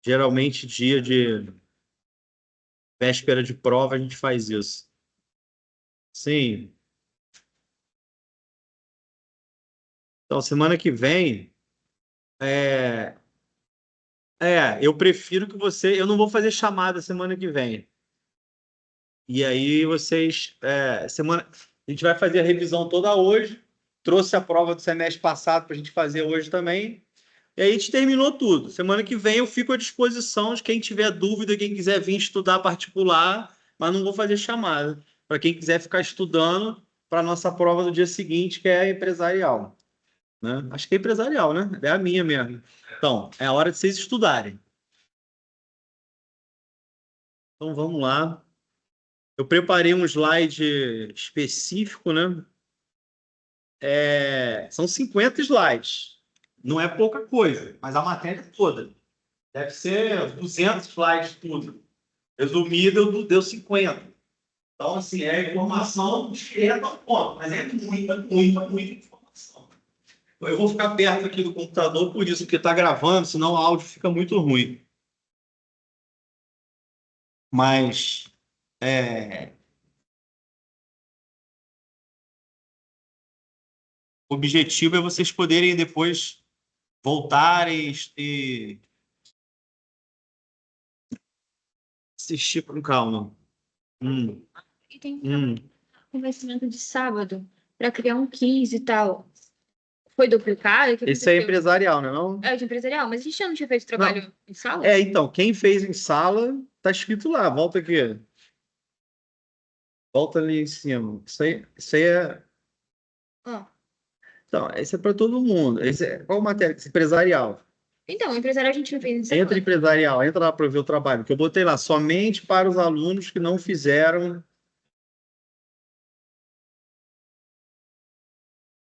Geralmente, dia de véspera de prova, a gente faz isso. Sim. Então, semana que vem, é, eu prefiro que você. Eu não vou fazer chamada semana que vem. E aí vocês. A gente vai fazer a revisão toda hoje. Trouxe a prova do semestre passado para a gente fazer hoje também. E aí a gente terminou tudo. Semana que vem eu fico à disposição de quem tiver dúvida, quem quiser vir estudar particular, mas não vou fazer chamada. Para quem quiser ficar estudando para a nossa prova do dia seguinte, que é empresarial. Né? Acho que é empresarial, né? É a minha mesmo. Então, é a hora de vocês estudarem. Então vamos lá. Eu preparei um slide específico, né? São 50 slides. Não é pouca coisa, mas a matéria toda. Deve ser 200 slides tudo. Resumido, deu 50. Então, assim, é informação direta ao ponto, mas é muita informação. Eu vou ficar perto aqui do computador, por isso que está gravando, senão o áudio fica muito ruim. Mas é, o objetivo é vocês poderem depois voltarem e assistir com calma. Hum, E tem hum. convencimento de sábado para criar um quiz e tal. Foi duplicado? O que Esse é aconteceu? empresarial, não é não? É de empresarial, mas a gente já não tinha feito trabalho em sala? Então, quem fez em sala, tá escrito lá, volta aqui. Volta ali em cima. Isso aí é. Ah. Então, esse é para todo mundo. Qual matéria? Esse empresarial. Então, empresarial a gente não fez em Entra sala. empresarial, entra lá para ver o trabalho, que eu botei lá somente para os alunos que não fizeram.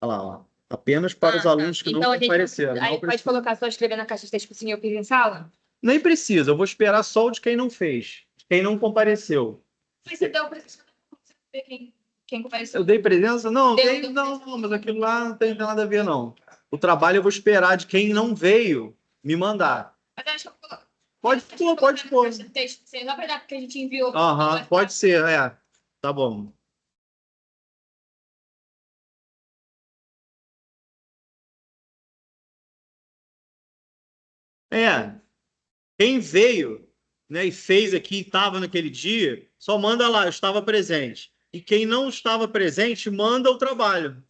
Olha lá, ó. Apenas para os Ah, tá. alunos que não Então a gente compareceram. aí Não, pode colocar só escrever na caixa de texto assim, eu fiz em sala? nem precisa, eu vou esperar só o de quem não fez, de quem não compareceu. Mas você deu pra você ver quem Eu compareceu. dei presença? Não, Deu não, mas aquilo lá não tem nada a ver, não. O trabalho eu vou esperar de quem não veio me mandar. Mas acho que eu vou colocar. Pode pôr. Caixa de texto, assim, só pra dar porque a gente enviou. Aham, pode ser, Tá bom. Quem veio, né, e fez aqui, estava naquele dia, só manda lá, eu estava presente. E quem não estava presente, manda o trabalho.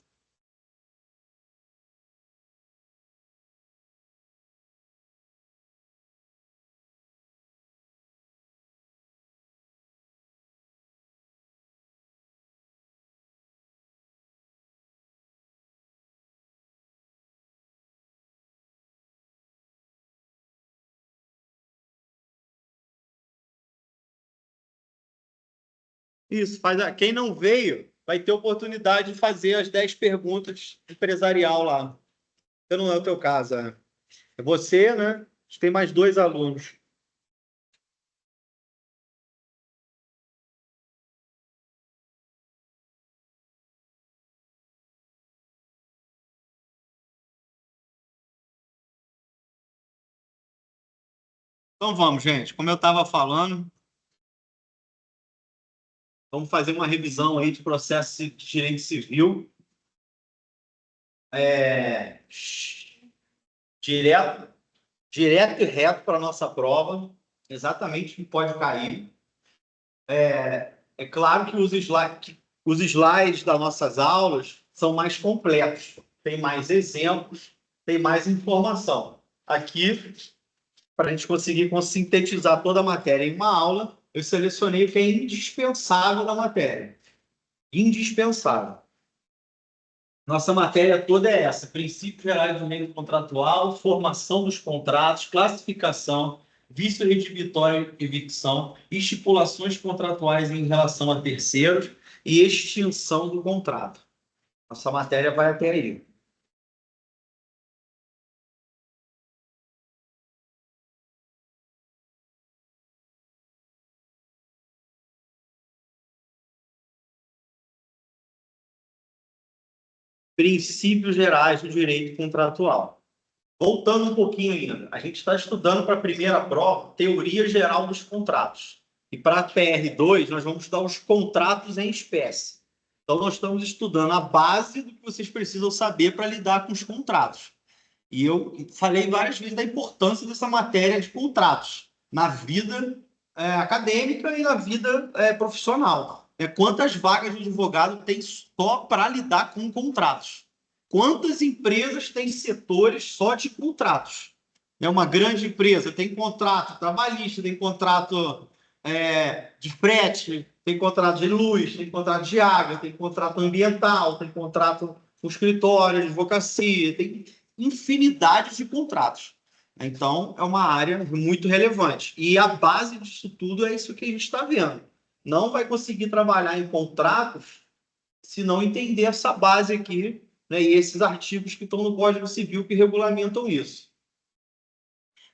Isso, quem não veio vai ter oportunidade de fazer as 10 perguntas empresarial lá. Então não é o teu caso, né? É você, né? Tem mais dois alunos. Então vamos, gente. Como eu estava falando, vamos fazer uma revisão aí de processo de direito civil. É, direto, direto e reto para a nossa prova, exatamente o que pode cair. É claro que os slides das nossas aulas são mais completos, tem mais exemplos, tem mais informação. Aqui, para a gente conseguir sintetizar toda a matéria em uma aula, eu selecionei o que é indispensável na matéria. Indispensável. Nossa matéria toda é essa: princípios gerais do direito contratual, formação dos contratos, classificação, vício redivitório e evicção, estipulações contratuais em relação a terceiros e extinção do contrato. Nossa matéria vai até aí. Princípios gerais do direito contratual. Voltando um pouquinho ainda, a gente está estudando para a primeira prova teoria geral dos contratos. E para a PR2, nós vamos estudar os contratos em espécie. Então, nós estamos estudando a base do que vocês precisam saber para lidar com os contratos. E eu falei várias vezes da importância dessa matéria de contratos na vida acadêmica e na vida profissional. Quantas vagas de advogado tem só para lidar com contratos? Quantas empresas têm setores só de contratos? Uma grande empresa tem contrato trabalhista, tem contrato de frete, tem contrato de luz, tem contrato de água, tem contrato ambiental, tem contrato com escritório, advocacia, tem infinidade de contratos. Então, é uma área muito relevante. E a base disso tudo é isso que a gente está vendo. Não vai conseguir trabalhar em contratos se não entender essa base aqui, né, e esses artigos que estão no Código Civil que regulamentam isso.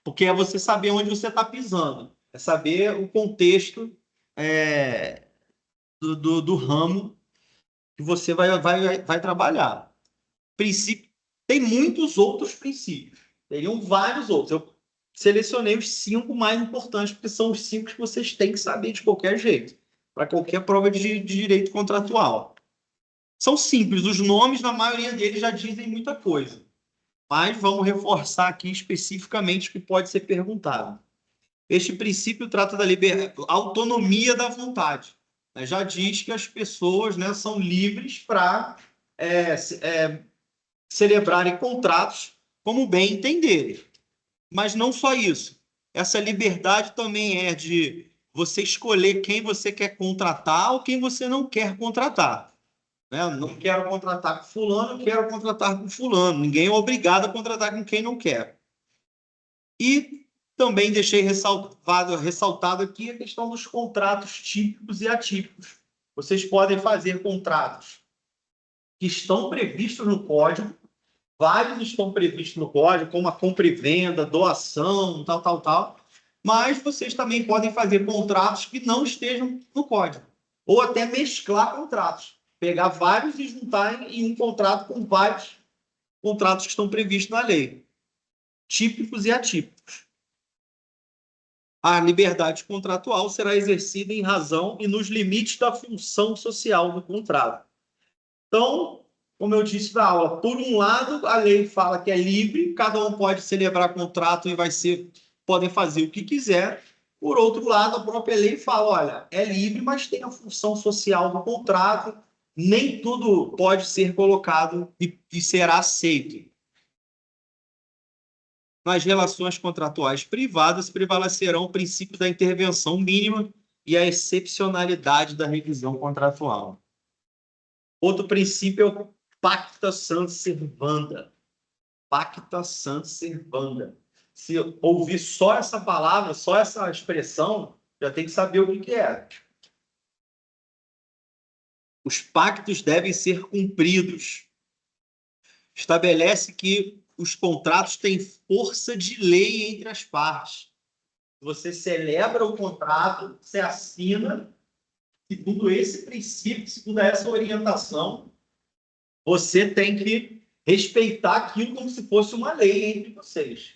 Porque é você saber onde você está pisando, é saber o contexto do ramo que você vai trabalhar. Princípio, tem muitos outros princípios, teriam vários outros. Eu selecionei os 5 mais importantes, porque são os 5 que vocês têm que saber de qualquer jeito, para qualquer prova de direito contratual. São simples, os nomes, na maioria deles, já dizem muita coisa. Mas vamos reforçar aqui especificamente o que pode ser perguntado. Este princípio trata da autonomia da vontade. Já diz que as pessoas, né, são livres para celebrarem contratos como bem entenderem. Mas não só isso. Essa liberdade também é de você escolher quem você quer contratar ou quem você não quer contratar. Não quero contratar com fulano, quero contratar com fulano. Ninguém é obrigado a contratar com quem não quer. E também deixei ressaltado aqui a questão dos contratos típicos e atípicos. Vocês podem fazer contratos que estão previstos no Código, vários estão previstos no Código, como a compra e venda, doação, tal, mas vocês também podem fazer contratos que não estejam no Código, ou até mesclar contratos. Pegar vários e juntar em um contrato com vários contratos que estão previstos na lei, típicos e atípicos. A liberdade contratual será exercida em razão e nos limites da função social do contrato. Então, como eu disse na aula, por um lado, a lei fala que é livre, cada um pode celebrar contrato e podem fazer o que quiser. Por outro lado, a própria lei fala, olha, é livre, mas tem a função social do contrato, nem tudo pode ser colocado e será aceito. Nas relações contratuais privadas, prevalecerão o princípio da intervenção mínima e a excepcionalidade da revisão contratual. Outro princípio é o pacta sunt servanda. Pacta sunt servanda. Se ouvir só essa palavra, só essa expressão, já tem que saber o que é. Os pactos devem ser cumpridos. Estabelece que os contratos têm força de lei entre as partes. Você celebra o contrato, você assina, segundo esse princípio, segundo essa orientação, você tem que respeitar aquilo como se fosse uma lei entre vocês.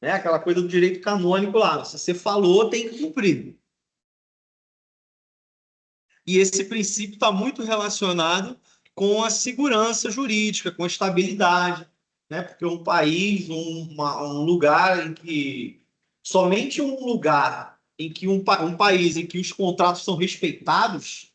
Aquela coisa do direito canônico lá. Se você falou, tem que cumprir. E esse princípio está muito relacionado com a segurança jurídica, com a estabilidade, porque um país, um lugar em que somente um lugar em que um país em que os contratos são respeitados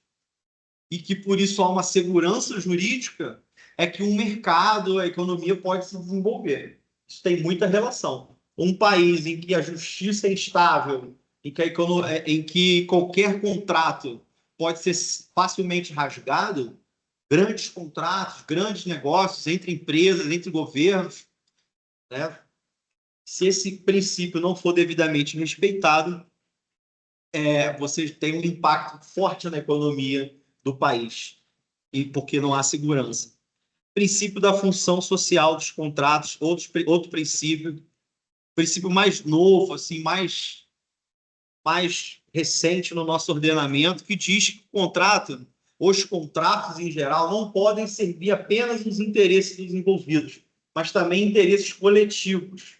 e que por isso há uma segurança jurídica é que um mercado, a economia pode se desenvolver. Isso tem muita relação. Um país em que a justiça é instável, em que qualquer contrato pode ser facilmente rasgado, grandes contratos, grandes negócios entre empresas, entre governos, se esse princípio não for devidamente respeitado, você tem um impacto forte na economia do país, e porque não há segurança. Princípio da função social dos contratos, outro princípio mais novo, assim, mais recente no nosso ordenamento, que diz que os contratos em geral não podem servir apenas os interesses dos envolvidos, mas também interesses coletivos.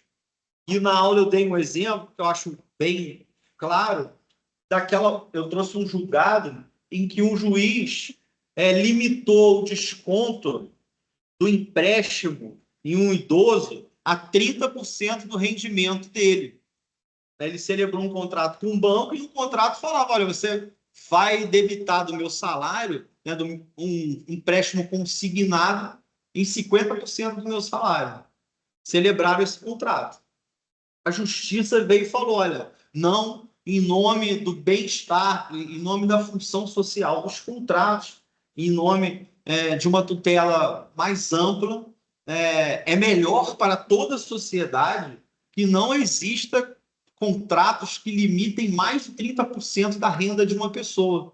E na aula eu dei um exemplo que eu acho bem claro, eu trouxe um julgado em que um juiz limitou o desconto do empréstimo em um idoso a 30% do rendimento dele. Ele celebrou um contrato com um banco e o contrato falava, olha, você vai debitar do meu salário, né, um empréstimo consignado em 50% do meu salário. Celebraram esse contrato. A justiça veio e falou, olha, não, em nome do bem-estar, em nome da função social dos contratos, em nome de uma tutela mais ampla, é melhor para toda a sociedade que não exista contratos que limitem mais de 30% da renda de uma pessoa,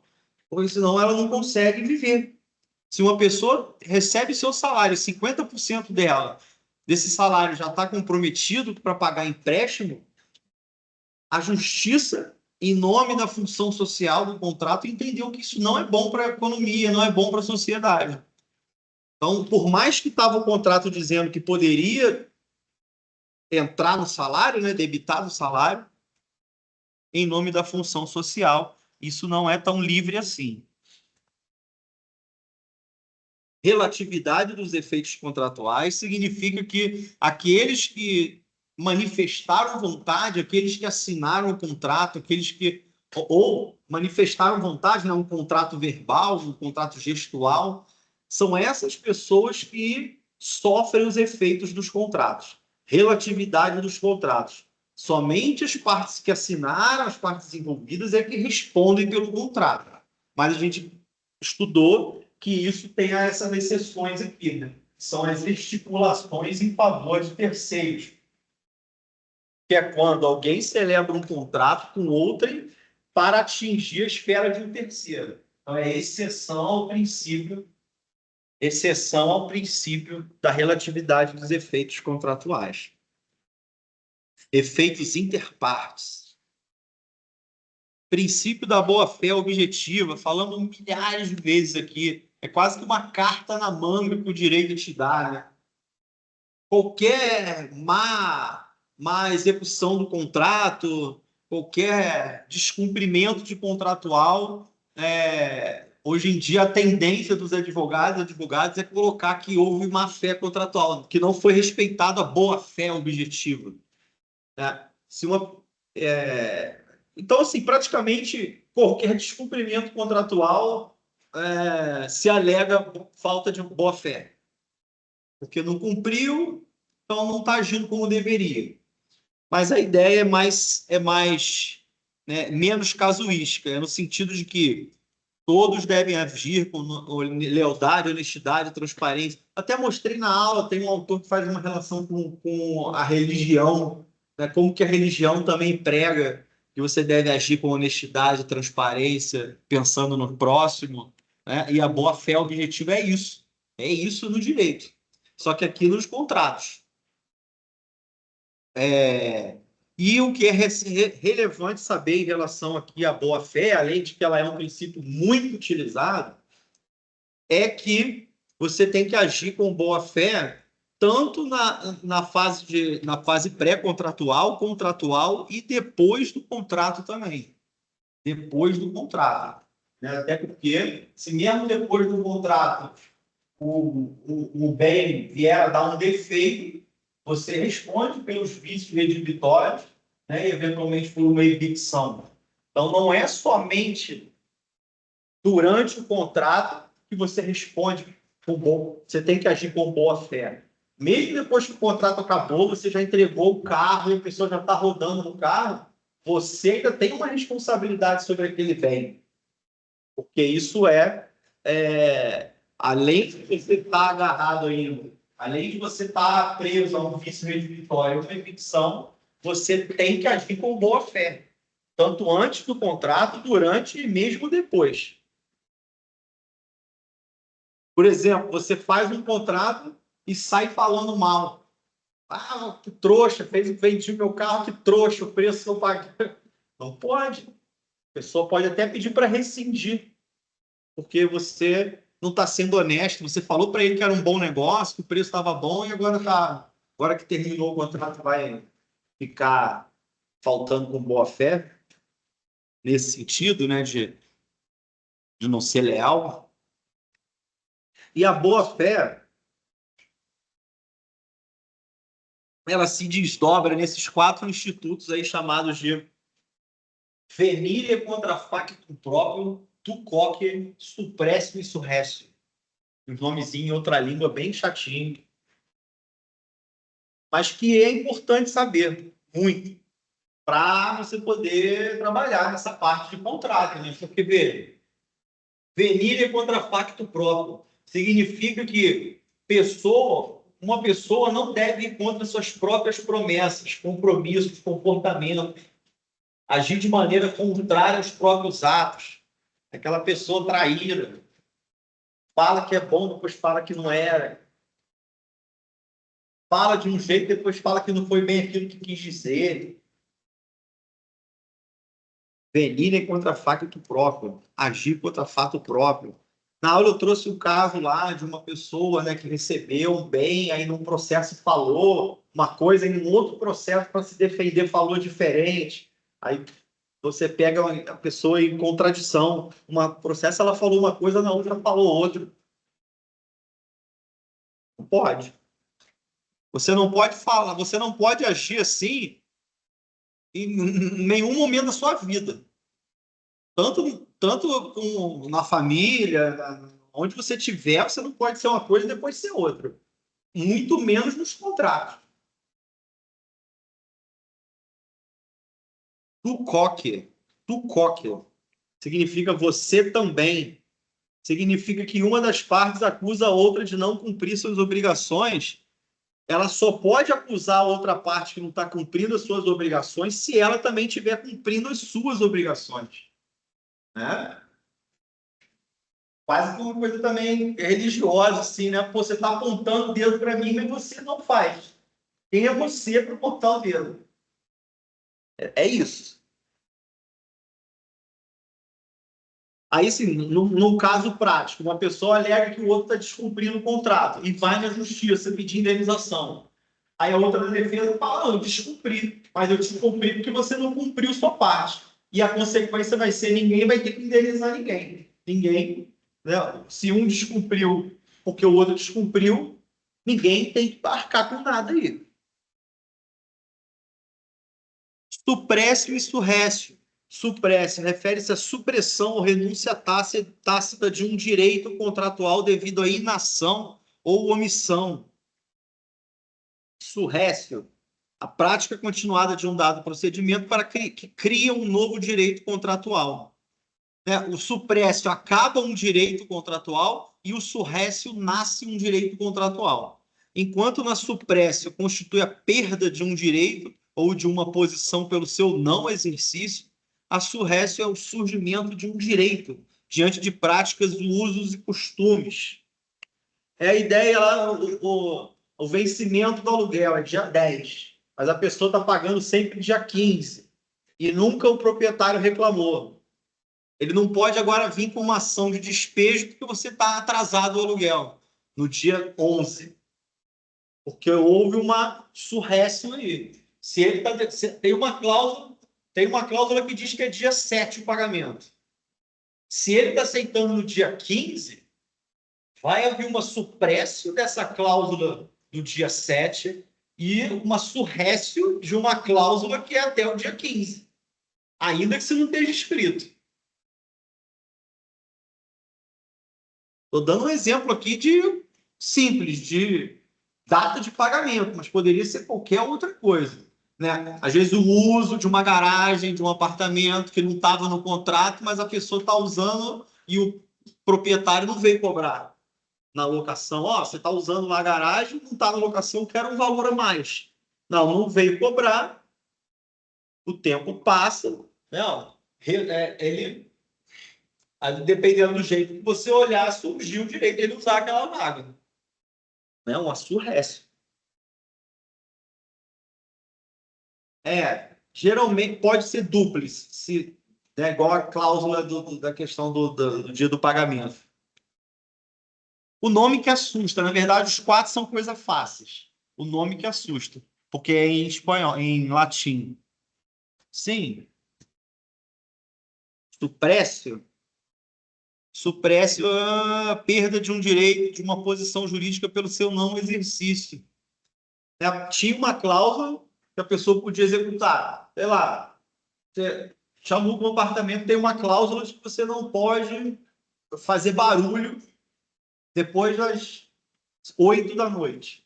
porque senão ela não consegue viver. Se uma pessoa recebe seu salário, 50% desse salário já está comprometido para pagar empréstimo, a justiça, em nome da função social do contrato, entendeu que isso não é bom para a economia, não é bom para a sociedade. Então, por mais que estava o contrato dizendo que poderia entrar no salário, né, debitar no salário, em nome da função social, isso não é tão livre assim. Relatividade dos efeitos contratuais significa que aqueles que manifestaram vontade, aqueles que assinaram o contrato, aqueles que ou manifestaram vontade, né, um contrato verbal, um contrato gestual, são essas pessoas que sofrem os efeitos dos contratos. Relatividade dos contratos. Somente as partes que assinaram, as partes envolvidas, é que respondem pelo contrato. Mas a gente estudou que isso tem essas exceções aqui, né? São as estipulações em favor de terceiros, que é quando alguém celebra um contrato com outrem para atingir a esfera de um terceiro. Então, é exceção ao princípio da relatividade dos efeitos contratuais. Efeitos interpartes. Princípio da boa-fé objetiva, falando milhares de vezes aqui, é quase que uma carta na manga que o direito te dá, né? Qualquer má execução do contrato, qualquer descumprimento de contratual, hoje em dia a tendência dos advogados é colocar que houve má-fé contratual, que não foi respeitada a boa-fé objetiva. Né? Então, assim, praticamente qualquer descumprimento contratual se alega falta de boa-fé, porque não cumpriu, então não está agindo como deveria. Mas a ideia né, menos casuística, no sentido de que todos devem agir com lealdade, honestidade, transparência. Até mostrei na aula, tem um autor que faz uma relação com a religião, né, como que a religião também prega que você deve agir com honestidade, transparência, pensando no próximo, né? E a boa-fé objetiva é isso no direito. Só que aqui nos contratos. E o que é relevante saber em relação aqui à boa-fé, além de que ela é um princípio muito utilizado, é que você tem que agir com boa-fé tanto na fase pré-contratual, contratual e depois do contrato também. Depois do contrato. Né? Até porque, se mesmo depois do contrato o bem vier a dar um defeito, você responde pelos vícios redibitórios, né, e eventualmente por uma evicção. Então, não é somente durante o contrato que você responde você tem que agir com boa fé. Mesmo depois que o contrato acabou, você já entregou o carro e a pessoa já está rodando no carro, você ainda tem uma responsabilidade sobre aquele bem. Porque isso além de você estar agarrado ainda, além de você estar preso a um vício redibitório, uma evicção, você tem que agir com boa fé, tanto antes do contrato, durante e mesmo depois. Por exemplo, você faz um contrato e sai falando mal. Ah, que trouxa, vendi o meu carro, que trouxa, o preço que eu paguei. Não pode. A pessoa pode até pedir para rescindir, porque você não tá sendo honesto. Você falou para ele que era um bom negócio, que o preço estava bom e agora que terminou o contrato vai ficar faltando com boa fé nesse sentido, né, de não ser leal. E a boa fé, ela se desdobra nesses 4 institutos aí chamados de venire contra factum próprio, tucoque, suppressio e surressio. Um nomezinho em outra língua bem chatinho, mas que é importante saber muito para você poder trabalhar nessa parte de contrato, né? Porque venire contra facto próprio significa que uma pessoa não deve ir contra suas próprias promessas, compromissos, comportamentos, agir de maneira contrária aos próprios atos. Aquela pessoa traíra, fala que é bom, depois fala que não era. Fala de um jeito, depois fala que não foi bem aquilo que quis dizer. Venire contra facto próprio, agir contra fato próprio. Na aula eu trouxe um caso lá de uma pessoa, né, que recebeu um bem, aí num processo falou uma coisa, e em um outro processo para se defender falou diferente. Aí você pega a pessoa em contradição. Um processo ela falou uma coisa, na outra falou outra. Não pode. Você não pode falar, você não pode agir assim em nenhum momento da sua vida. Tanto na família, onde você estiver, você não pode ser uma coisa e depois ser outra. Muito menos nos contratos. Tu coque, significa você também. Significa que uma das partes acusa a outra de não cumprir suas obrigações. Ela só pode acusar a outra parte que não está cumprindo as suas obrigações se ela também estiver cumprindo as suas obrigações. Né? Quase que uma coisa também religiosa, assim, né? Pô, você está apontando o dedo para mim, mas você não faz. Quem é você para apontar o dedo? É isso. Aí, sim, no caso prático, uma pessoa alega que o outro está descumprindo o contrato e vai na justiça pedir indenização. Aí a outra da defesa fala, não, eu descumpri, mas eu descumpri porque você não cumpriu sua parte. E a consequência vai ser, ninguém vai ter que indenizar ninguém. Ninguém, né? Se um descumpriu porque o outro descumpriu, ninguém tem que arcar com nada aí. Suprécio e surrécio. Suprécio refere-se à supressão ou renúncia tácita de um direito contratual devido à inação ou omissão. Surrécio, a prática continuada de um dado procedimento para que cria um novo direito contratual. O suprécio acaba um direito contratual e o surrécio nasce um direito contratual. Enquanto na suprécio constitui a perda de um direito ou de uma posição pelo seu não exercício, a surrécio é o surgimento de um direito diante de práticas, usos e costumes. É a ideia lá, o vencimento do aluguel é dia 10, mas a pessoa está pagando sempre dia 15 e nunca o proprietário reclamou. Ele não pode agora vir com uma ação de despejo porque você está atrasado o aluguel no dia 11, porque houve uma surrécio aí. Se ele tem uma cláusula que diz que é dia 7 o pagamento. Se ele está aceitando no dia 15, vai haver uma suprécio dessa cláusula do dia 7 e uma surrécio de uma cláusula que é até o dia 15, ainda que você não esteja escrito. Estou dando um exemplo aqui de simples, de data de pagamento, mas poderia ser qualquer outra coisa. Né? Às vezes o uso de uma garagem, de um apartamento que não estava no contrato, mas a pessoa está usando e o proprietário não veio cobrar na locação. Você está usando uma garagem, não está na locação, quero um valor a mais. Não veio cobrar, o tempo passa, né? Ele, dependendo do jeito que você olhar, surgiu o direito de ele usar aquela vaga. Uma surrécia. Geralmente pode ser dúplice, se, igual a cláusula da questão do dia do pagamento. O nome que assusta. Na verdade, os 4 são coisas fáceis. O nome que assusta. Porque é em espanhol, em latim. Sim. Suprécio. Suprécio é a perda de um direito, de uma posição jurídica pelo seu não exercício. Tinha uma cláusula que a pessoa podia executar. Sei lá, você chamou para um apartamento, tem uma cláusula de que você não pode fazer barulho depois das 8 da noite.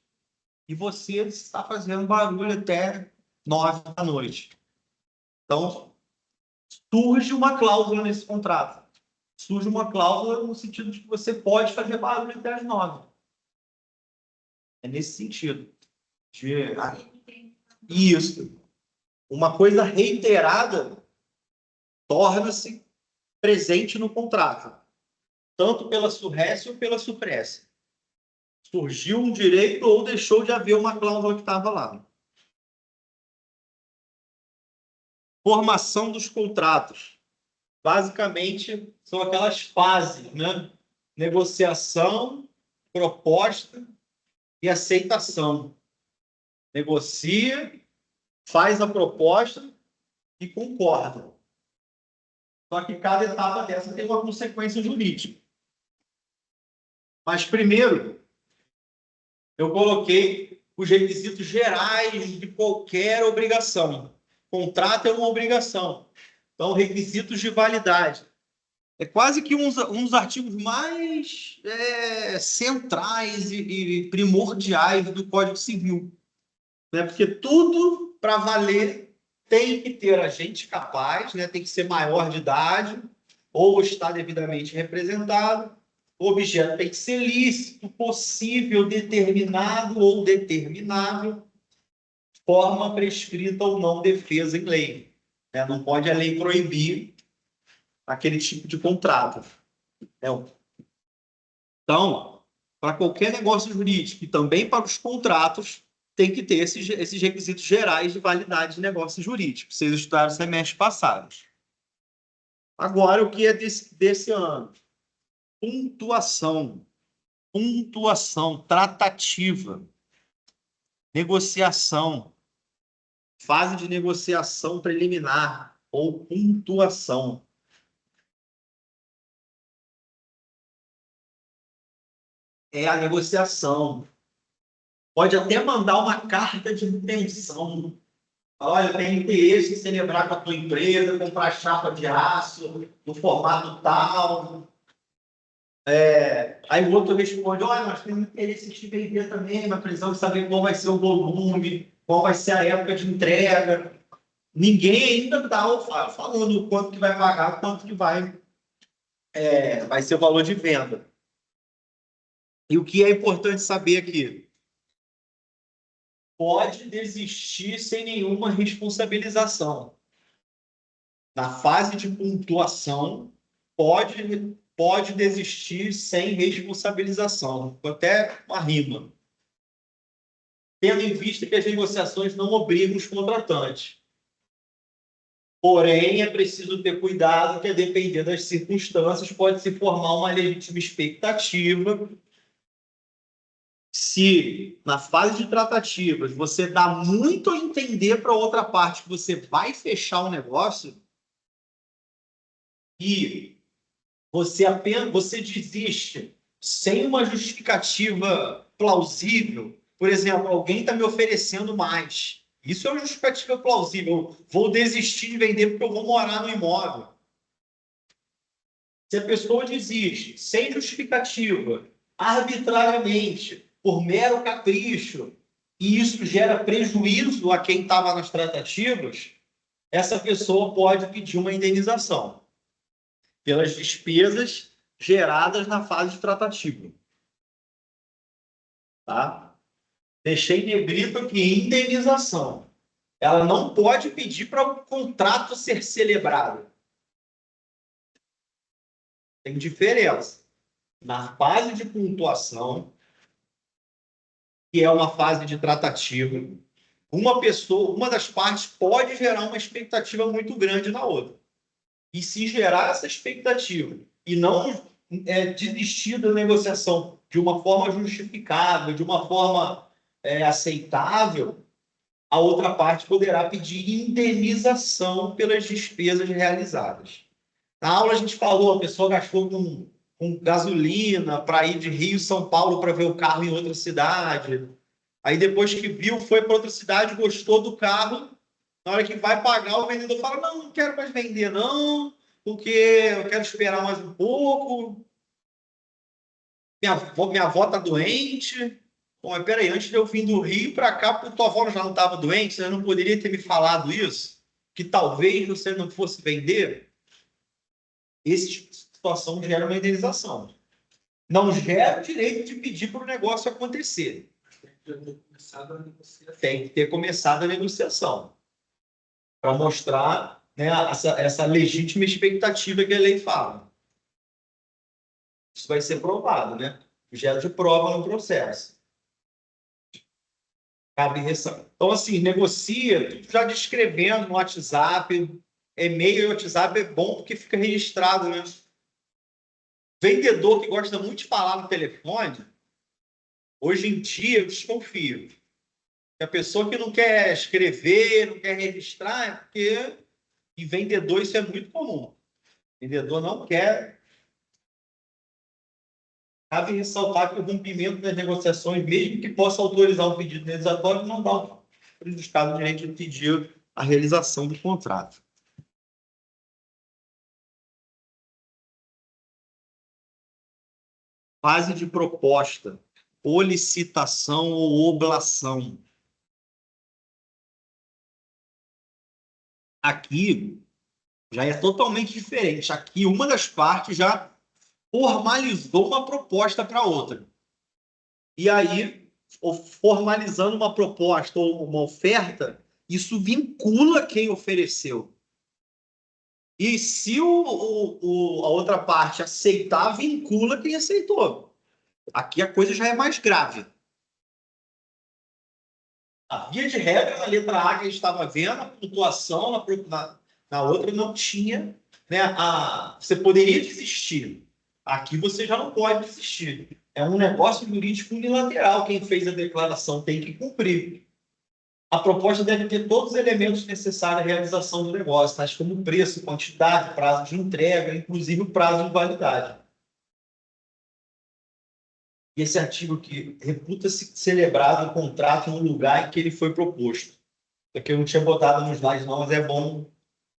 E você está fazendo barulho até 9 da noite. Então, surge uma cláusula nesse contrato. Surge uma cláusula no sentido de que você pode fazer barulho até as 9. É nesse sentido. Isso. Uma coisa reiterada torna-se presente no contrato, tanto pela surrécia ou pela suprécia. Surgiu um direito ou deixou de haver uma cláusula que estava lá. Formação dos contratos. Basicamente, são aquelas fases, né? Negociação, proposta e aceitação. Negocia, faz a proposta e concorda. Só que cada etapa dessa tem uma consequência jurídica. Mas primeiro, eu coloquei os requisitos gerais de qualquer obrigação. Contrato é uma obrigação. Então, requisitos de validade. É quase que um dos artigos mais centrais e primordiais do Código Civil. Né? Porque tudo, para valer, tem que ter agente capaz, né? Tem que ser maior de idade, ou estar devidamente representado. O objeto tem que ser lícito, possível, determinado ou determinável, forma prescrita ou não defesa em lei. Né? Não pode a lei proibir aquele tipo de contrato. Então, para qualquer negócio jurídico e também para os contratos, tem que ter esses requisitos gerais de validade de negócio jurídico. Vocês estudaram semestres passados. Agora, o que é desse ano? Pontuação. Pontuação, tratativa, negociação, fase de negociação preliminar ou pontuação. É a negociação. Pode até mandar uma carta de intenção. Olha, eu tenho interesse em celebrar com a tua empresa, comprar chapa de aço, no formato tal. Aí o outro responde, olha, nós temos interesse em vender também, mas precisamos saber qual vai ser o volume, qual vai ser a época de entrega. Ninguém ainda está falando o quanto que vai pagar, quanto que vai ser o valor de venda. E o que é importante saber aqui? Pode desistir sem nenhuma responsabilização. Na fase de pontuação, pode desistir sem responsabilização. Até uma rima. Tendo em vista que as negociações não obrigam os contratantes. Porém, é preciso ter cuidado que, a depender das circunstâncias, pode se formar uma legítima expectativa. Se, na fase de tratativas, você dá muito a entender para a outra parte que você vai fechar o negócio e você desiste sem uma justificativa plausível. Por exemplo, alguém está me oferecendo mais. Isso é uma justificativa plausível. Eu vou desistir de vender porque eu vou morar no imóvel. Se a pessoa desiste sem justificativa, arbitrariamente, por mero capricho, e isso gera prejuízo a quem estava nas tratativas, essa pessoa pode pedir uma indenização pelas despesas geradas na fase de tratativa. Tá? Deixei negrito aqui, indenização. Ela não pode pedir para o contrato ser celebrado. Tem diferença. Na fase de pontuação, que é uma fase de tratativa, uma das partes pode gerar uma expectativa muito grande na outra. E se gerar essa expectativa e não desistir da negociação de uma forma justificável, de uma forma aceitável, a outra parte poderá pedir indenização pelas despesas realizadas. Na aula a gente falou, a pessoa gastou com gasolina para ir de Rio, São Paulo para ver o carro em outra cidade. Aí depois que viu, foi para outra cidade, gostou do carro. Na hora que vai pagar, o vendedor fala, não quero mais vender não, porque eu quero esperar mais um pouco. Minha avó está doente. Bom, mas peraí, antes de eu vir do Rio para cá, porque tua avó já não estava doente, você não poderia ter me falado isso? Que talvez você não fosse vender? Esse tipo de situação gera uma indenização. Não gera o direito de pedir para o negócio acontecer. Tem que ter começado a negociação. Para mostrar, né, essa legítima expectativa que a lei fala. Isso vai ser provado, né? Gera de prova no processo. Cabe ressaltar. Então, assim, negocia, tudo já descrevendo no WhatsApp. E-mail e WhatsApp é bom porque fica registrado, né? Vendedor que gosta muito de falar no telefone, hoje em dia eu desconfio. A pessoa que não quer escrever, não quer registrar, é porque em vendedor isso é muito comum. Vendedor não quer. Cabe ressaltar que o rompimento das negociações, mesmo que possa autorizar um pedido indenizatório, não dá o prejudicado o direito de pedir a realização do contrato. Fase de proposta, ou licitação ou oblação. Aqui já é totalmente diferente. Aqui uma das partes já formalizou uma proposta para outra. E aí, formalizando uma proposta ou uma oferta, isso vincula quem ofereceu. E se a outra parte aceitar, vincula quem aceitou. Aqui a coisa já é mais grave. A via de regra, na letra A que a gente estava vendo, a pontuação na outra não tinha. Né, você poderia desistir. Aqui você já não pode desistir. É um negócio jurídico unilateral. Quem fez a declaração tem que cumprir. A proposta deve ter todos os elementos necessários à realização do negócio, tais como preço, quantidade, prazo de entrega, inclusive o prazo de validade. E esse artigo aqui, reputa-se celebrado o contrato no lugar em que ele foi proposto. Isso aqui eu não tinha botado nos slides não, mas é bom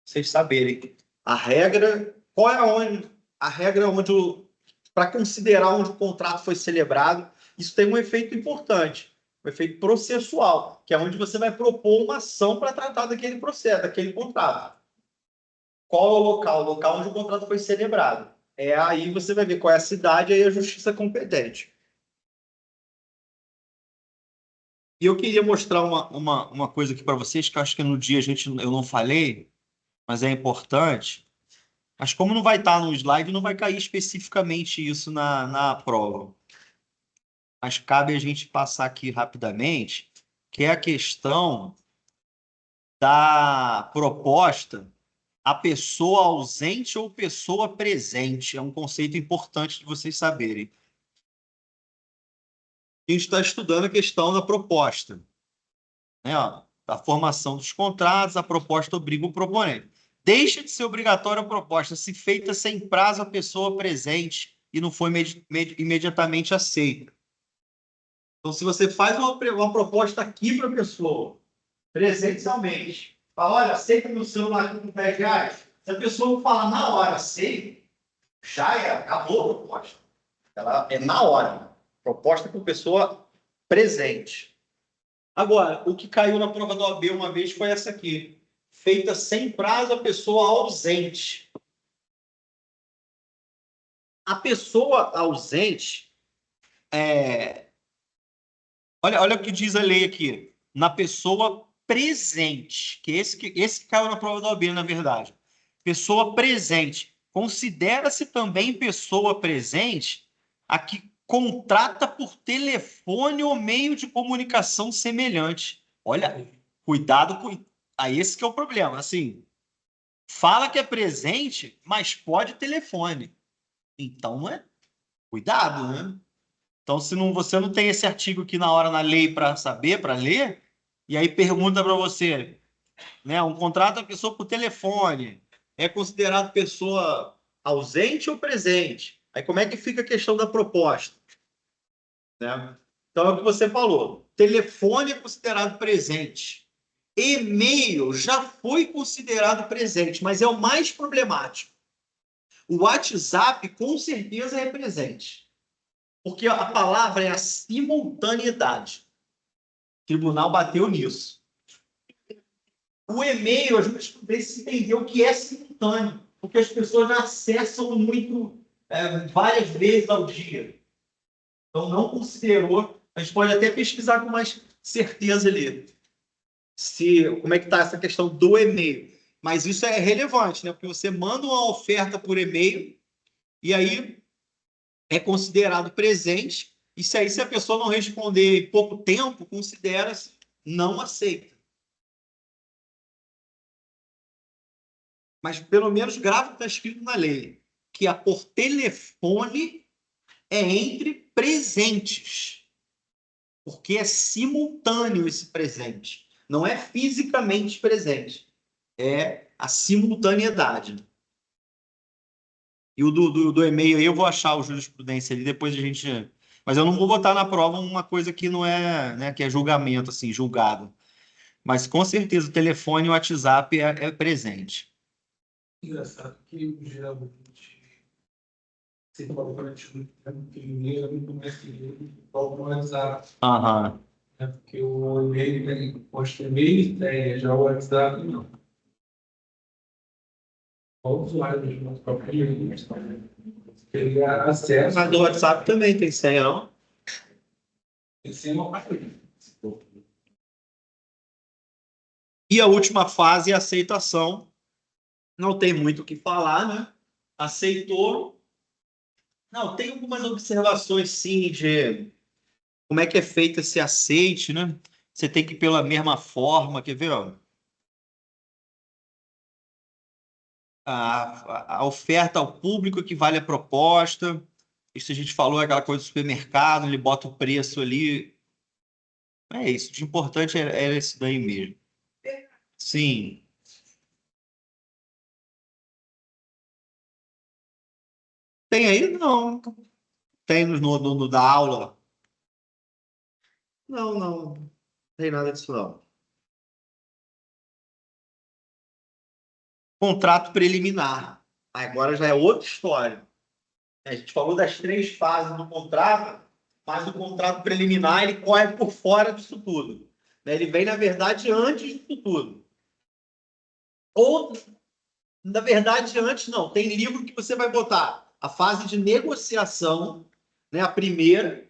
vocês saberem. A regra, qual é a regra onde para considerar onde o contrato foi celebrado, isso tem um efeito importante, um efeito processual, que é onde você vai propor uma ação para tratar daquele processo, daquele contrato. Qual é o local? O local onde o contrato foi celebrado. Aí você vai ver qual é a cidade e a justiça competente. E eu queria mostrar uma coisa aqui para vocês, que eu acho que no dia eu não falei, mas é importante. Mas como não vai estar no slide, não vai cair especificamente isso na prova. Mas cabe a gente passar aqui rapidamente, que é a questão da proposta a pessoa ausente ou pessoa presente. É um conceito importante de vocês saberem. A gente está estudando a questão da proposta, né? Ó, da formação dos contratos, a proposta obriga o proponente. Deixa de ser obrigatória a proposta se feita sem prazo a pessoa presente e não foi imediatamente aceita. Então, se você faz uma proposta aqui para a pessoa, presencialmente, fala, olha, aceita meu celular aqui por R$10. Se a pessoa não falar na hora, aceita, já acabou a proposta. Ela é na hora. Proposta para a pessoa presente. Agora, o que caiu na prova da OAB uma vez foi essa aqui. Feita sem prazo a pessoa ausente. A pessoa ausente olha o que diz a lei aqui. Na pessoa presente, que esse que caiu na prova da OAB, na verdade. Pessoa presente. Considera-se também pessoa presente a que contrata por telefone ou meio de comunicação semelhante. Olha, cuidado com... Aí esse que é o problema. Assim, fala que é presente, mas pode telefone. Então, cuidado, né? Então, se não, você não tem esse artigo aqui na hora na lei para saber, para ler, e aí pergunta para você, né? Um contrato da pessoa por telefone é considerado pessoa ausente ou presente? Aí como é que fica a questão da proposta? Né? Então é o que você falou. Telefone é considerado presente. E-mail já foi considerado presente, mas é o mais problemático. O WhatsApp com certeza é presente. Porque a palavra é a simultaneidade. O tribunal bateu nisso. O e-mail, a jurisprudência entendeu que é simultâneo, porque as pessoas já acessam muito, várias vezes ao dia. Então, não considerou. A gente pode até pesquisar com mais certeza ali como é que está essa questão do e-mail. Mas isso é relevante, né? Porque você manda uma oferta por e-mail e aí é considerado presente. E se aí, se a pessoa não responder em pouco tempo, considera-se não aceita. Mas pelo menos grave o que está escrito na lei, que a por telefone é entre presentes, porque é simultâneo esse presente, não é fisicamente presente, é a simultaneidade. E o do e-mail aí eu vou achar o jurisprudência ali, depois a gente... Mas eu não vou botar na prova uma coisa que não é, né, que é julgamento, assim, julgado. Mas com certeza o telefone e o WhatsApp é presente. Engraçado que geralmente você fala para ti que e-mail é muito mais seguro do WhatsApp. Aham. Né? Porque o e-mail posta e-mail, já o WhatsApp não. O usuário do nosso próprio e-mail, ele acessa. Mas do WhatsApp também tem senha, não? Sem uma parte. E a última fase é a aceitação. Não tem muito o que falar, né? Aceitou. Não, tem algumas observações, sim, de como é que é feito esse aceite, né? Você tem que ir pela mesma forma, quer ver? Ó? A oferta ao público equivale à proposta. Isso a gente falou, é aquela coisa do supermercado, ele bota o preço ali. É isso, de importante é isso daí mesmo. Sim. Tem aí? Não. Tem no da aula. Não tem nada disso, não. Contrato preliminar. Agora já é outra história. A gente falou das 3 fases do contrato, mas o contrato preliminar ele corre por fora disso tudo. Ele vem, na verdade, antes disso tudo. Ou, na verdade, antes não. Tem livro que você vai botar a fase de negociação, né, a primeira,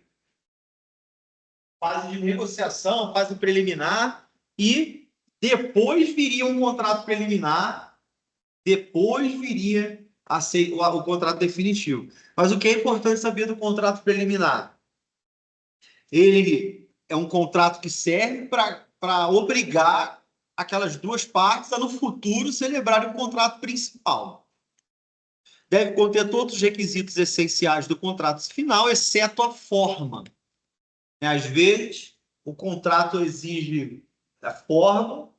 fase de negociação, fase preliminar, e depois viria um contrato preliminar, depois viria o contrato definitivo. Mas o que é importante saber do contrato preliminar? Ele é um contrato que serve para obrigar aquelas duas partes a, no futuro, celebrarem o contrato principal. Deve conter todos os requisitos essenciais do contrato final, exceto a forma. Às vezes, o contrato exige a forma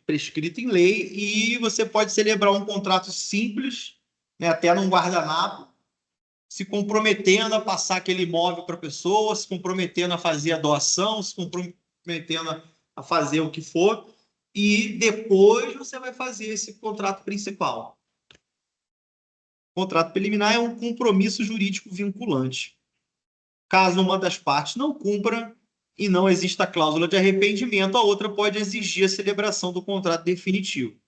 prescrita em lei, e você pode celebrar um contrato simples, né, até num guardanapo, se comprometendo a passar aquele imóvel para a pessoa, se comprometendo a fazer a doação, se comprometendo a fazer o que for, e depois você vai fazer esse contrato principal. O contrato preliminar é um compromisso jurídico vinculante. Caso uma das partes não cumpra e não exista cláusula de arrependimento, a outra pode exigir a celebração do contrato definitivo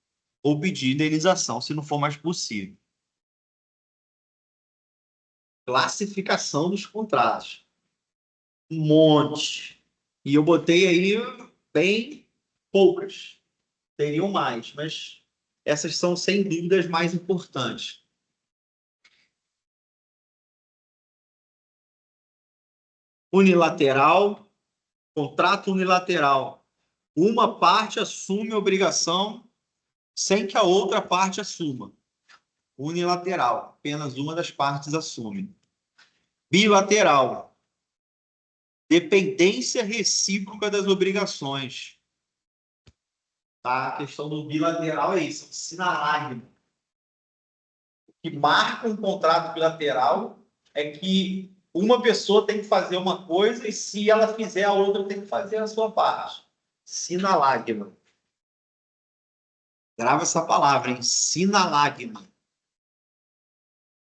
ou pedir indenização, se não for mais possível. Classificação dos contratos. Um monte. E eu botei aí bem poucas. Teriam mais, mas essas são, sem dúvida, as mais importantes. Unilateral, contrato unilateral. Uma parte assume a obrigação sem que a outra parte assuma. Unilateral, apenas uma das partes assume. Bilateral. Dependência recíproca das obrigações. Tá? A questão do bilateral é isso, é um sinalagma. O que marca um contrato bilateral é que uma pessoa tem que fazer uma coisa e se ela fizer, a outra tem que fazer a sua parte. Sinalagma. Grava essa palavra, hein? Sinalagma.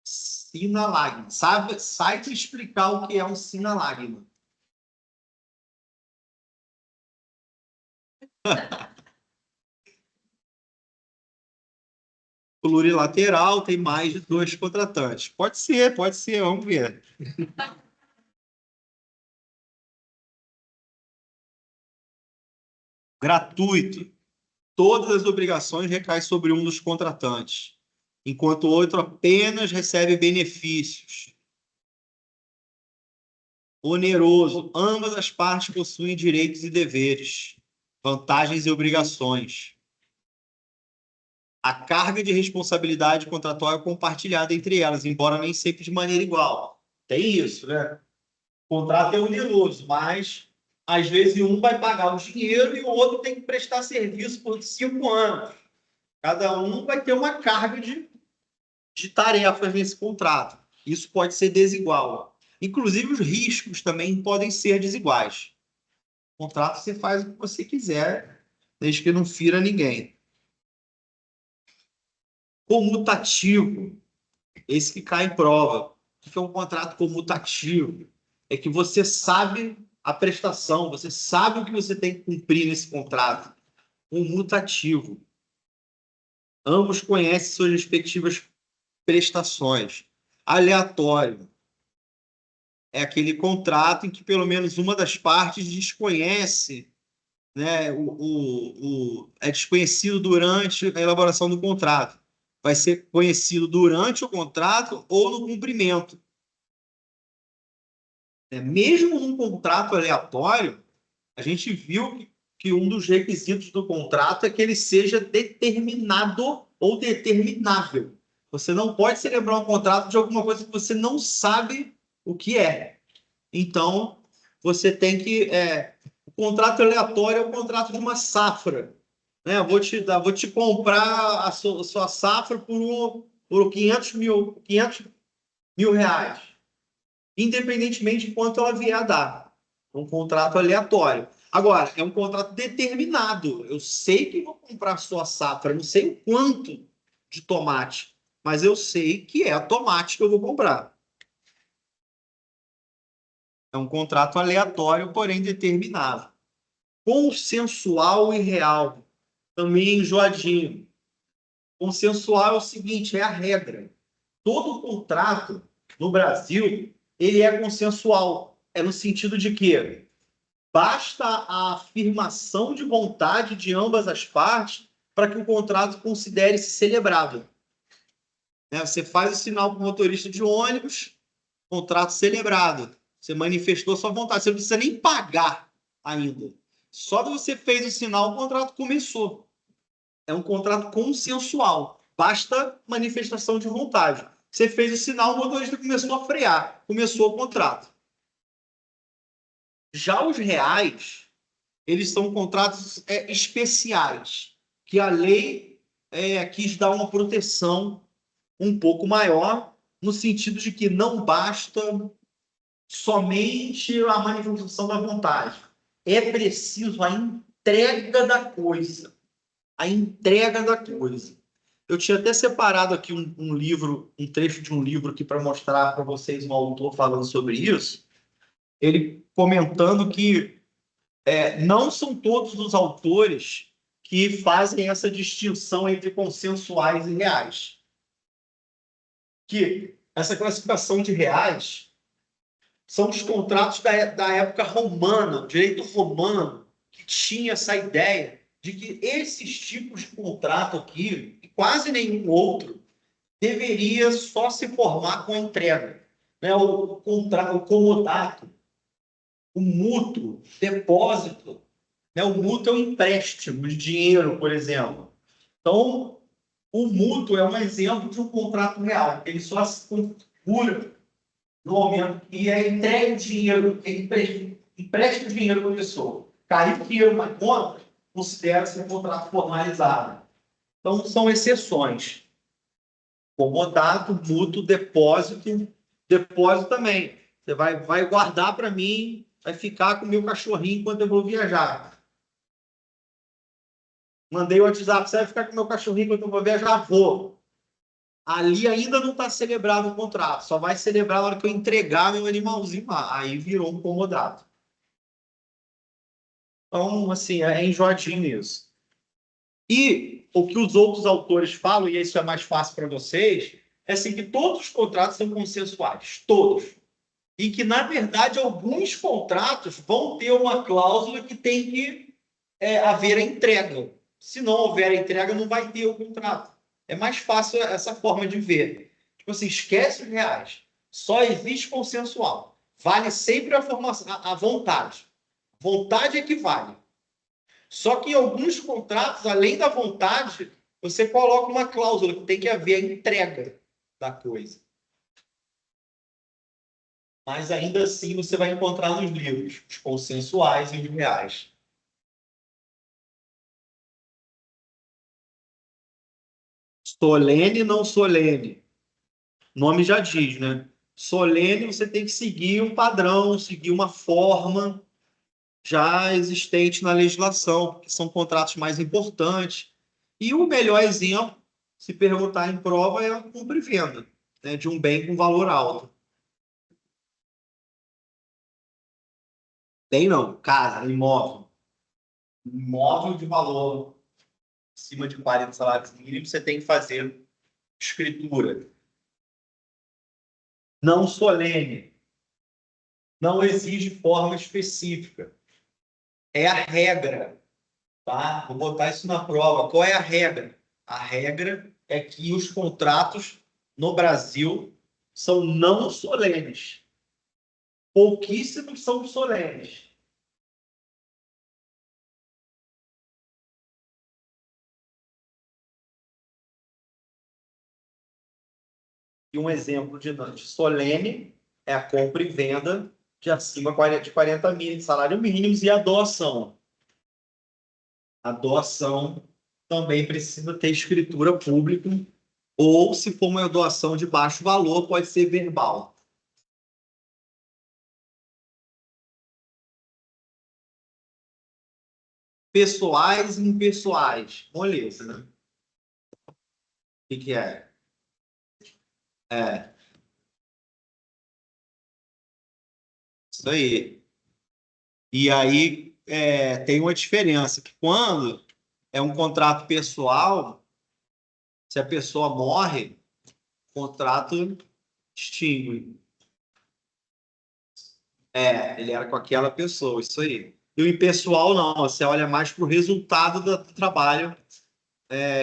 Sinalagma. Saiba explicar o que é um sinalagma. Plurilateral tem mais de 2 contratantes. Pode ser, vamos ver. Gratuito. Todas as obrigações recaem sobre um dos contratantes, enquanto o outro apenas recebe benefícios. Oneroso. Ambas as partes possuem direitos e deveres, vantagens e obrigações. A carga de responsabilidade contratual é compartilhada entre elas, embora nem sempre de maneira igual. Tem isso, né? O contrato é oneroso, mas às vezes um vai pagar o dinheiro e o outro tem que prestar serviço por 5 anos. Cada um vai ter uma carga de tarefas nesse contrato. Isso pode ser desigual. Inclusive, os riscos também podem ser desiguais. O contrato você faz o que você quiser, desde que não fira ninguém. Comutativo. Esse que cai em prova. O que é um contrato comutativo? É que você sabe a prestação, você sabe o que você tem que cumprir nesse contrato. Comutativo. Ambos conhecem suas respectivas prestações. Aleatório. É aquele contrato em que pelo menos uma das partes desconhece, né, é desconhecido durante a elaboração do contrato. Vai ser conhecido durante o contrato ou no cumprimento. Mesmo num contrato aleatório, a gente viu que um dos requisitos do contrato é que ele seja determinado ou determinável. Você não pode celebrar um contrato de alguma coisa que você não sabe o que é. Então, você tem que... o contrato aleatório é o contrato de uma safra. Né? Vou te comprar a sua safra por 500 mil reais, independentemente de quanto ela vier a dar. É um contrato aleatório. Agora, é um contrato determinado. Eu sei que vou comprar a sua safra, não sei o quanto de tomate, mas eu sei que é tomate que eu vou comprar. É um contrato aleatório, porém determinado. Consensual e real. Também enjoadinho. Consensual é o seguinte, é a regra. Todo contrato no Brasil, ele é consensual. É no sentido de que basta a afirmação de vontade de ambas as partes para que o contrato considere-se celebrável. Você faz o sinal para o motorista de ônibus, contrato celebrado. Você manifestou sua vontade. Você não precisa nem pagar ainda. Só que você fez o sinal, o contrato começou. É um contrato consensual. Basta manifestação de vontade. Você fez o sinal, o motorista começou a frear. Começou o contrato. Já os reais, eles são contratos especiais, que a lei quis dar uma proteção um pouco maior, no sentido de que não basta somente a manifestação da vontade. É preciso a entrega da coisa. A entrega da coisa. Eu tinha até separado aqui um livro, um trecho de um livro aqui para mostrar para vocês um autor falando sobre isso. Ele comentando que não são todos os autores que fazem essa distinção entre consensuais e reais. Que essa classificação de reais são os contratos da época romana, o direito romano, que tinha essa ideia de que esses tipos de contrato aqui, e quase nenhum outro, deveria só se formar com a entrega. O comodato, o mútuo, depósito. O mútuo é um empréstimo de dinheiro, por exemplo. Então, o mútuo é um exemplo de um contrato real. Ele só se configura no momento que é entregue o dinheiro, empresta o dinheiro para a pessoa, caiu o dinheiro na conta, considera-se um contrato formalizado. Então, são exceções. Comodato, mútuo, depósito. Depósito também. Você vai guardar para mim, vai ficar com o meu cachorrinho enquanto eu vou viajar. Mandei o WhatsApp, você vai ficar com o meu cachorrinho enquanto eu vou viajar? Vou. Ali ainda não está celebrado o contrato, só vai celebrar na hora que eu entregar meu animalzinho lá. Aí virou um comodato. Então, assim, é enjoadinho isso. E o que os outros autores falam, e isso é mais fácil para vocês, é assim, que todos os contratos são consensuais, todos. E que, na verdade, alguns contratos vão ter uma cláusula que tem que haver a entrega. Se não houver a entrega, não vai ter o contrato. É mais fácil essa forma de ver. Tipo assim, esquece os reais. Só existe consensual. Vale sempre a vontade. Vontade é que vale. Só que em alguns contratos, além da vontade, você coloca uma cláusula que tem que haver a entrega da coisa. Mas ainda assim você vai encontrar nos livros os consensuais e os reais. Solene, não solene. O nome já diz, né? Solene, você tem que seguir um padrão, seguir uma forma já existente na legislação, porque são contratos mais importantes. E o melhor exemplo, se perguntar em prova, é a compra e venda, né, de um bem com valor alto. Tem não, casa, imóvel. Imóvel de valor acima de 40 salários mínimos, você tem que fazer escritura. Não solene, não exige forma específica. É a regra, tá? Vou botar isso na prova. Qual é a regra? A regra é que os contratos no Brasil são não solenes. Pouquíssimos são solenes. E um exemplo de solene é a compra e venda de acima de 40 mil de salário mínimo e a doação. A doação também precisa ter escritura pública, ou, se for uma doação de baixo valor, pode ser verbal. Pessoais e impessoais. Moleza, né? O que é? É, isso aí. E aí tem uma diferença, que quando é um contrato pessoal, se a pessoa morre, o contrato extingue. Ele era com aquela pessoa, isso aí. E o impessoal não, você olha mais para o resultado do trabalho.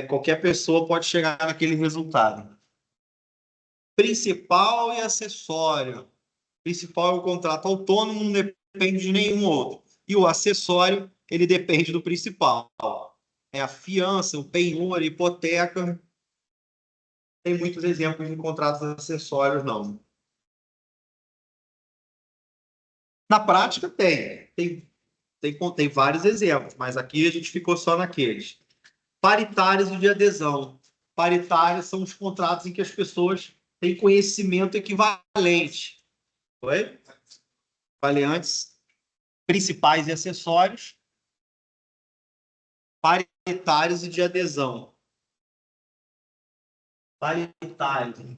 Qualquer pessoa pode chegar naquele resultado. Principal e acessório. Principal é o contrato autônomo, não depende de nenhum outro. E o acessório, ele depende do principal. É a fiança, o penhor, a hipoteca. Tem muitos exemplos de contratos acessórios, não. Na prática, tem vários exemplos, mas aqui a gente ficou só naqueles. Paritários e de adesão. Paritários são os contratos em que as pessoas têm conhecimento equivalente. Oi? Variantes principais e acessórios, paritários e de adesão. Paritários,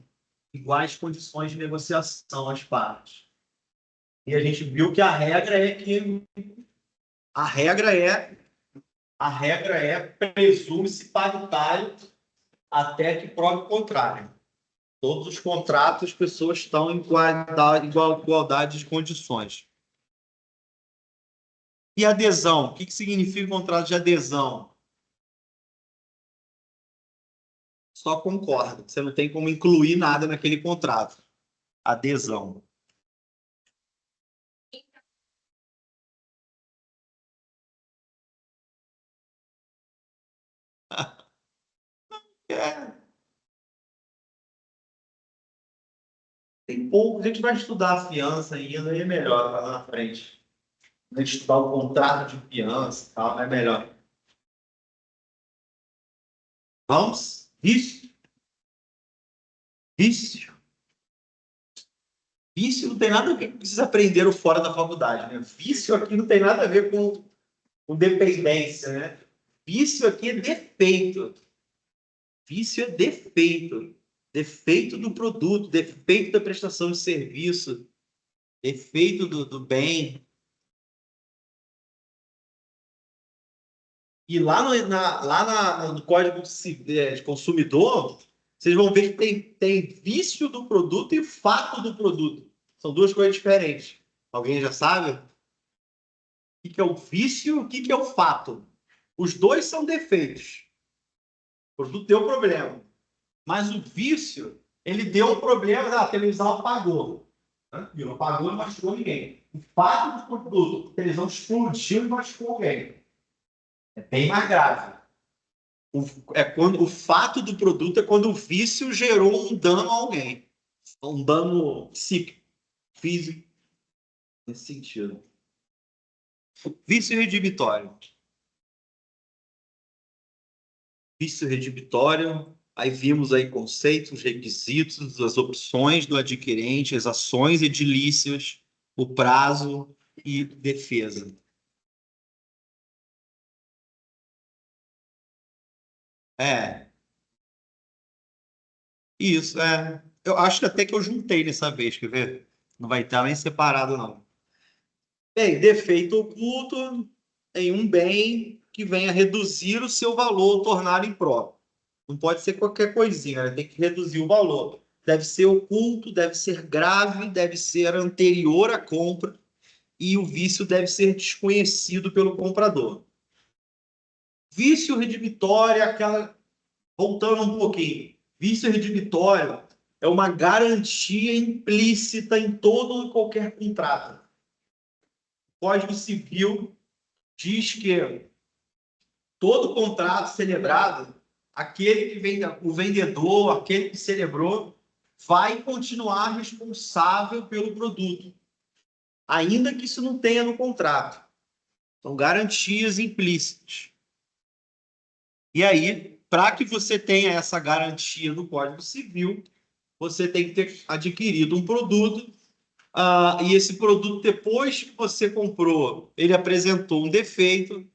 iguais condições de negociação às partes. E a gente viu que a regra é presume-se paritário até que prove o contrário. Todos os contratos, as pessoas estão em igualdade de condições. E adesão? O que significa o contrato de adesão? Só concorda. Você não tem como incluir nada naquele contrato. Adesão. É. Tem pouco, a gente vai estudar a fiança ainda, aí é melhor lá na frente. A gente estudar o contrato de fiança e tal, é melhor. Vamos? Vício. Vício. Vício não tem nada a ver com o que vocês aprenderam fora da faculdade, né? Vício aqui não tem nada a ver com dependência, né? Vício aqui é defeito. Vício é defeito. Defeito do produto, defeito da prestação de serviço, defeito do bem. E lá no Código de Consumidor, vocês vão ver que tem vício do produto e fato do produto. São duas coisas diferentes. Alguém já sabe? O que é o vício e o que é o fato? Os dois são defeitos. O produto deu problema. Mas o vício, ele deu um problema, a televisão apagou. Não apagou e não machucou ninguém. O fato do produto, a televisão explodiu e machucou alguém. É bem mais grave. Quando o fato do produto é quando o vício gerou um dano a alguém. Um dano psíquico, físico, nesse sentido. Vício redibitório. Vício redibitório. Aí vimos aí conceitos, requisitos, as opções do adquirente, as ações edilícias, o prazo e defesa. Isso, Eu acho que até que eu juntei dessa vez, quer ver? Não vai estar nem separado, não. Bem, defeito oculto em um bem que venha reduzir o seu valor, tornar impróprio. Não pode ser qualquer coisinha, né? Tem que reduzir o valor. Deve ser oculto, deve ser grave, deve ser anterior à compra e o vício deve ser desconhecido pelo comprador. Vício redibitório é aquela... Voltando um pouquinho. Vício redibitório é uma garantia implícita em todo e qualquer contrato. O Código Civil diz que todo contrato celebrado, aquele que vem, o vendedor, aquele que celebrou, vai continuar responsável pelo produto, ainda que isso não tenha no contrato. São garantias implícitas. E aí, para que você tenha essa garantia no Código Civil, você tem que ter adquirido um produto, e esse produto, depois que você comprou, ele apresentou um defeito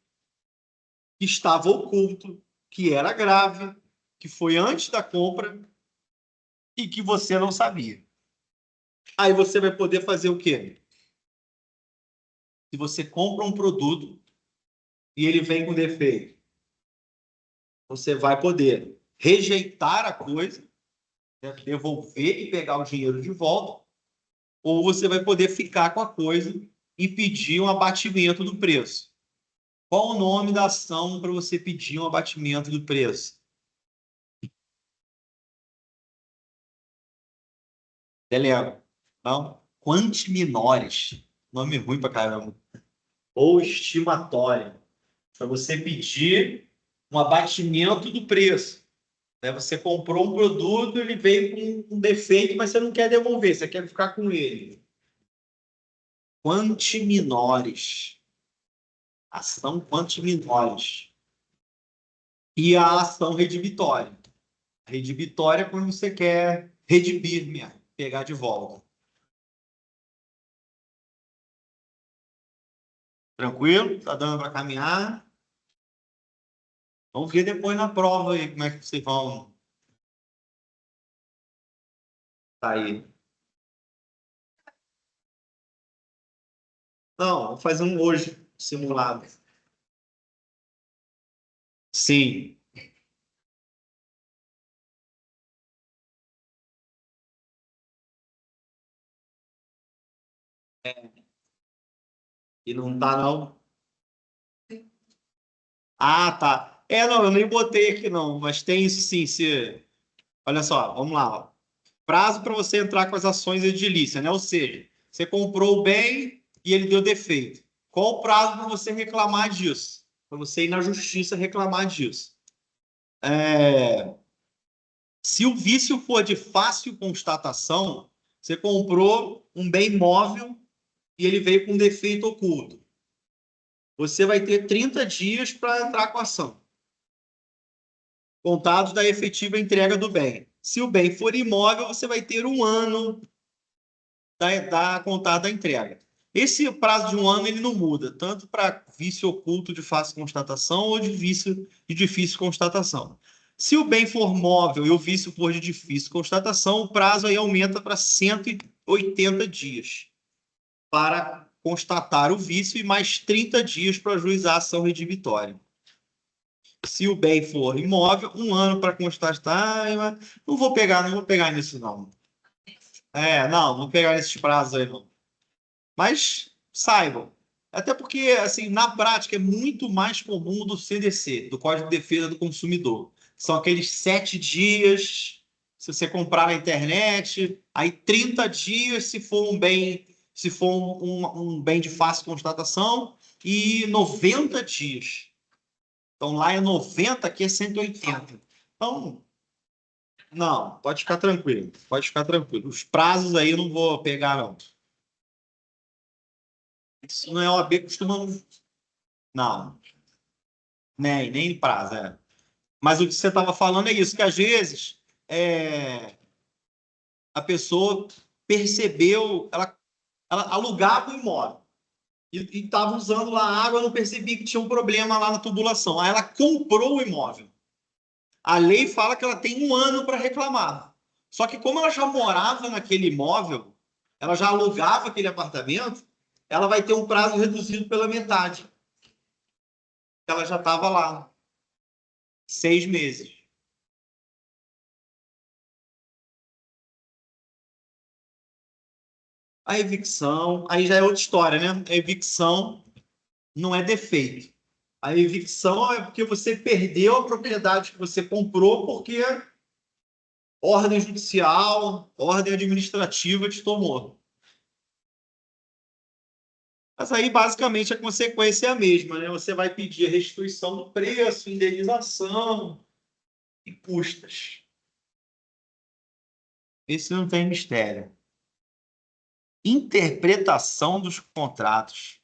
que estava oculto, que era grave, que foi antes da compra e que você não sabia. Aí você vai poder fazer o quê? Se você compra um produto e ele vem com defeito, você vai poder rejeitar a coisa, né, devolver e pegar o dinheiro de volta, ou você vai poder ficar com a coisa e pedir um abatimento do preço. Qual o nome da ação para você pedir um abatimento do preço? Delego. Não? Quanti minores. Nome ruim pra caramba. Ou estimatória. Para você pedir um abatimento do preço. Né? Você comprou um produto, ele veio com um defeito, mas você não quer devolver, você quer ficar com ele. Quanti minores. Ação quanti minores. E a ação redibitória. Redibitória é quando você quer redimir mesmo, pegar de volta. Tranquilo? Tá dando para caminhar? Vamos ver depois na prova aí como é que vocês vão sair. Não, vou fazer um hoje, simulado. Sim. E não tá, não? Ah, tá. Não, eu nem botei aqui, não, mas tem isso sim. Olha só, vamos lá. Ó. Prazo para você entrar com as ações edilícias, né? Ou seja, você comprou o bem e ele deu defeito. Qual o prazo para você reclamar disso? Para você ir na justiça reclamar disso. Se o vício for de fácil constatação, Você comprou um bem móvel e ele veio com defeito oculto. Você vai ter 30 dias para entrar com a ação, contados da efetiva entrega do bem. Se o bem for imóvel, você vai ter 1 ano da contada da entrega. Esse prazo de 1 ano ele não muda, tanto para vício oculto de fácil constatação ou de vício de difícil constatação. Se o bem for móvel e o vício for de difícil constatação, o prazo aí aumenta para 180 dias para constatar o vício e mais 30 dias para ajuizar a ação redivitória. Se o bem for imóvel, 1 ano para constatar. Não vou pegar nisso, não. Não vou pegar nesses prazos aí, não. Mas saibam. Até porque, assim, na prática, é muito mais comum do CDC, do Código de Defesa do Consumidor. São aqueles 7 dias, se você comprar na internet, aí 30 dias se for um bem, se for um bem de fácil constatação, e 90 dias. Então, lá é 90, aqui é 180. Então, não, pode ficar tranquilo. Pode ficar tranquilo. Os prazos aí eu não vou pegar, não. Isso não é OAB, costuma... Não. Nem prazo, é. Mas o que você estava falando é isso, que às vezes a pessoa percebeu, ela alugava o imóvel e estava usando lá a água, não percebia que tinha um problema lá na tubulação. Aí ela comprou o imóvel. A lei fala que ela tem 1 ano para reclamar. Só que como ela já morava naquele imóvel, ela já alugava aquele apartamento, ela vai ter um prazo reduzido pela metade. Ela já estava lá. 6 meses. A evicção, aí já é outra história, né? A evicção não é defeito. A evicção é porque você perdeu a propriedade que você comprou porque ordem judicial, ordem administrativa te tomou. Mas aí, basicamente, a consequência é a mesma, né? Você vai pedir a restituição do preço, indenização e custas. Esse não tem mistério. Interpretação dos contratos.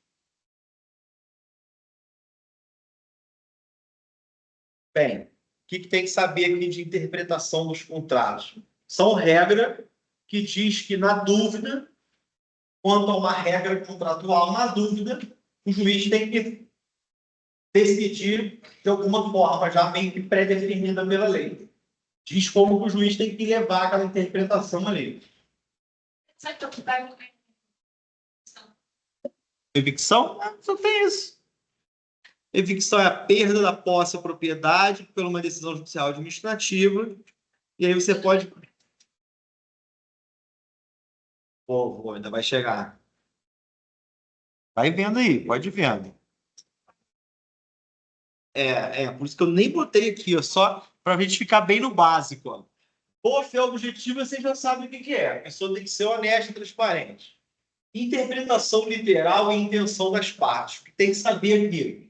Bem, o que tem que saber aqui de interpretação dos contratos? São regras que diz que, na dúvida, quanto a uma regra contratual, na dúvida, o juiz tem que decidir de alguma forma, já meio que pré-definida pela lei. Diz como que o juiz tem que levar aquela interpretação ali. Evicção? Só tem isso. Evicção é a perda da posse ou propriedade por uma decisão judicial administrativa. E aí você pode... ainda vai chegar. Vai vendo aí, pode ir vendo. Por isso que eu nem botei aqui, ó, só para a gente ficar bem no básico. Ó. Boa fé objetiva, você já sabe o que é. A pessoa tem que ser honesta e transparente. Interpretação literal e intenção das partes. O que tem que saber aqui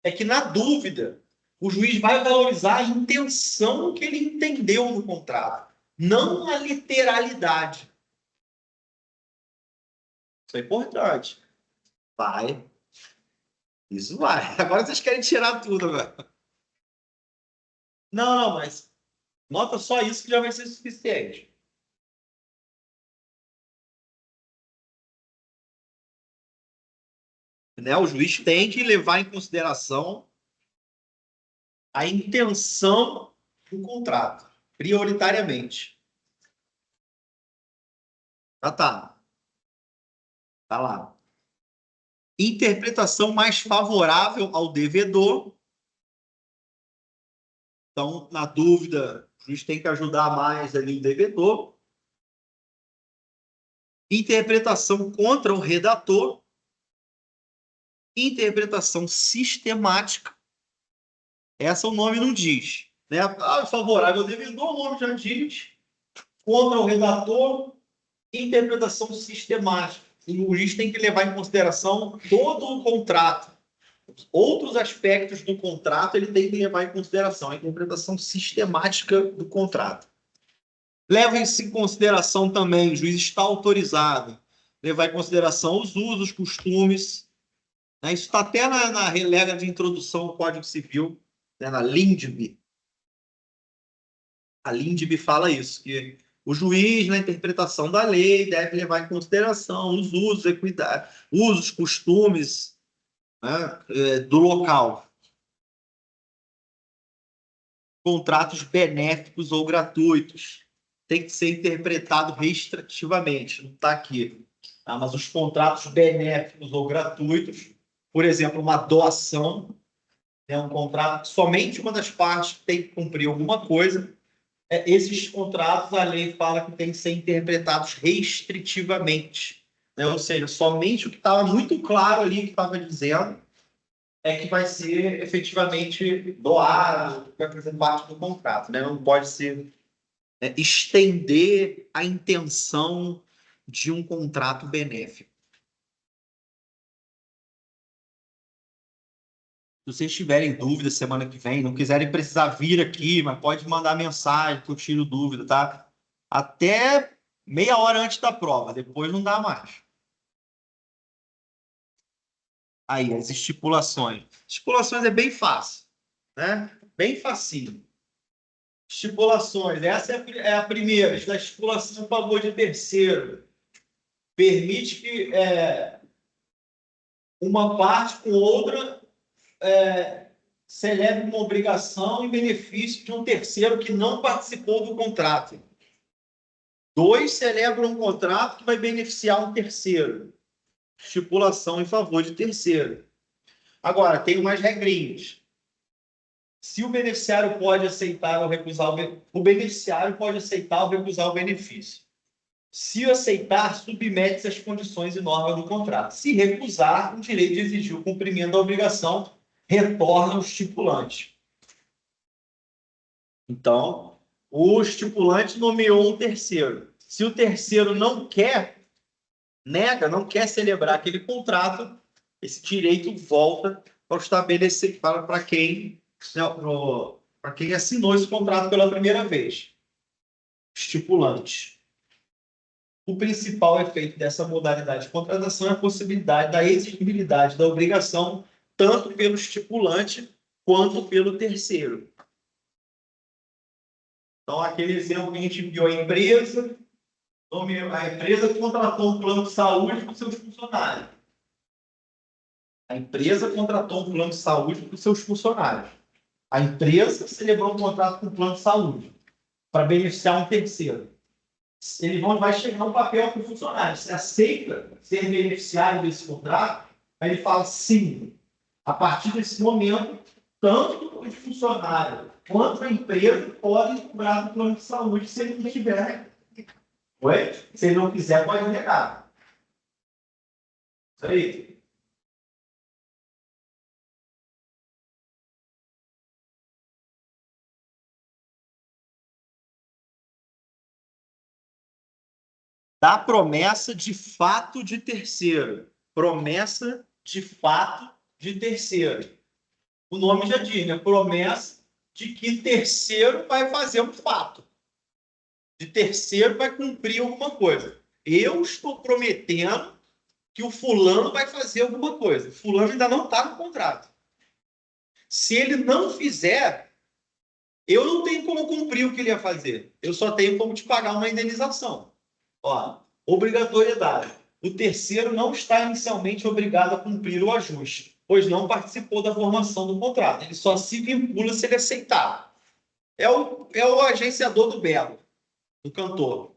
é que, na dúvida, o juiz vai valorizar a intenção que ele entendeu no contrato, não a literalidade. Isso é importante. Vai. Isso vai. Agora vocês querem tirar tudo agora. Não, mas nota só isso que já vai ser suficiente. Né? O juiz tem que levar em consideração a intenção do contrato, prioritariamente. Tá lá. Interpretação mais favorável ao devedor. Então, na dúvida, o juiz tem que ajudar mais ali o devedor. Interpretação contra o redator. Interpretação sistemática. Essa o nome não diz. Né? Favorável ao devedor, o nome já diz. Contra o redator, interpretação sistemática. O juiz tem que levar em consideração todo o contrato. Outros aspectos do contrato ele tem que levar em consideração. A interpretação sistemática do contrato. Leva-se em consideração também, o juiz está autorizado, levar em consideração os usos, costumes, né? Isso está até na regra de introdução ao Código Civil, né? Na LINDB. A LINDB fala isso, que o juiz, na interpretação da lei, deve levar em consideração os usos, equidade, usos, costumes, né, do local. Contratos benéficos ou gratuitos. Tem que ser interpretado restritivamente, não está aqui. Tá? Mas os contratos benéficos ou gratuitos, por exemplo, uma doação, é um contrato que somente uma das partes tem que cumprir alguma coisa. Esses contratos, a lei fala que tem que ser interpretados restritivamente. Né? Ou seja, somente o que estava muito claro ali que estava dizendo é que vai ser efetivamente doado, vai fazer parte do contrato. Né? Não pode ser estender a intenção de um contrato benéfico. Se vocês tiverem dúvidas semana que vem, não quiserem precisar vir aqui, mas pode mandar mensagem que eu tiro dúvida, tá? Até meia hora antes da prova, depois não dá mais. Aí, as estipulações. Estipulações é bem fácil, né? Bem facinho. Estipulações. Essa é a primeira. A estipulação em favor de terceiro. Permite que uma parte com outra celebre uma obrigação em benefício de um terceiro que não participou do contrato. Dois celebram um contrato que vai beneficiar um terceiro. Estipulação em favor de terceiro. Agora, tem umas regrinhas. Se o beneficiário pode aceitar ou recusar o beneficiário pode aceitar ou recusar o benefício. Se aceitar, submete-se às condições e normas do contrato. Se recusar, o direito de exigir o cumprimento da obrigação retorna ao estipulante. Então, o estipulante nomeou um terceiro. Se o terceiro não quer, nega, não quer celebrar aquele contrato, esse direito volta para estabelecer para quem assinou esse contrato pela primeira vez. Estipulante. O principal efeito dessa modalidade de contratação é a possibilidade da exigibilidade da obrigação tanto pelo estipulante quanto pelo terceiro. Então, aquele exemplo que a gente viu, a empresa contratou um plano de saúde para os seus funcionários. A empresa contratou um plano de saúde para os seus funcionários. A empresa celebrou um contrato com o plano de saúde para beneficiar um terceiro. Ele vai chegar um papel para o funcionário. Você aceita ser beneficiário desse contrato? Aí ele fala sim. A partir desse momento, tanto o funcionário quanto a empresa podem cobrar do plano de saúde se ele não tiver. Se ele não quiser, pode negar. Isso aí. Da promessa de fato de terceiro. Promessa de fato de terceiro. O nome já diz, né? Promessa de que terceiro vai fazer um fato. De terceiro vai cumprir alguma coisa. Eu estou prometendo que o fulano vai fazer alguma coisa. O fulano ainda não está no contrato. Se ele não fizer, eu não tenho como cumprir o que ele ia fazer. Eu só tenho como te pagar uma indenização. Ó, obrigatoriedade. O terceiro não está inicialmente obrigado a cumprir o ajuste, pois não participou da formação do contrato. Ele só se vincula se ele aceitar. É o agenciador do belo, do cantor.